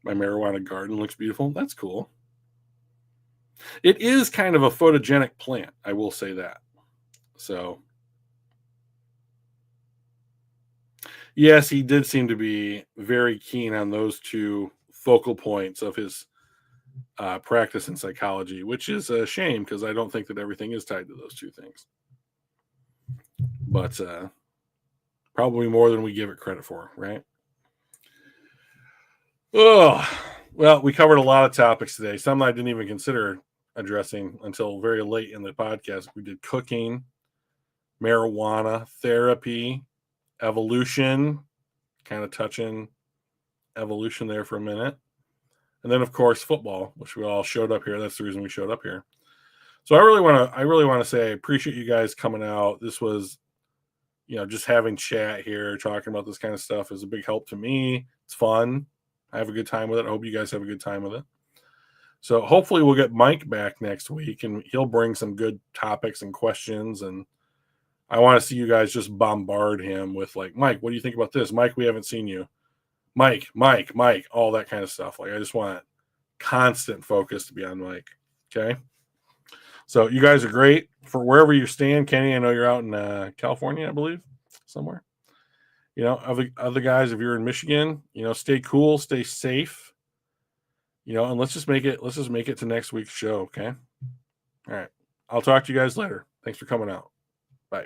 My marijuana garden looks beautiful. That's cool. It is kind of a photogenic plant, I will say that. So yes, he did seem to be very keen on those two focal points of his practice in psychology, which is a shame because I don't think that everything is tied to those two things. But probably more than we give it credit for, right? Oh, well, we covered a lot of topics today. Some I didn't even consider addressing until very late in the podcast. We did cooking, marijuana, therapy, evolution, kind of touching evolution there for a minute. And then of course football, which we all showed up here. That's the reason we showed up here. So I really want to say I appreciate you guys coming out. This was, just having chat here, talking about this kind of stuff is a big help to me. It's fun. I have a good time with it. I hope you guys have a good time with it. So hopefully we'll get Mike back next week, and he'll bring some good topics and questions. And I want to see you guys just bombard him with like, Mike, what do you think about this? Mike, we haven't seen you. Mike, all that kind of stuff. Like I just want constant focus to be on Mike. Okay. So you guys are great for wherever you stand. Kenny, I know you're out in California, I believe, somewhere. Other guys, if you're in Michigan, stay cool, stay safe, and let's just make it to next week's show. Okay. All right. I'll talk to you guys later. Thanks for coming out. Bye.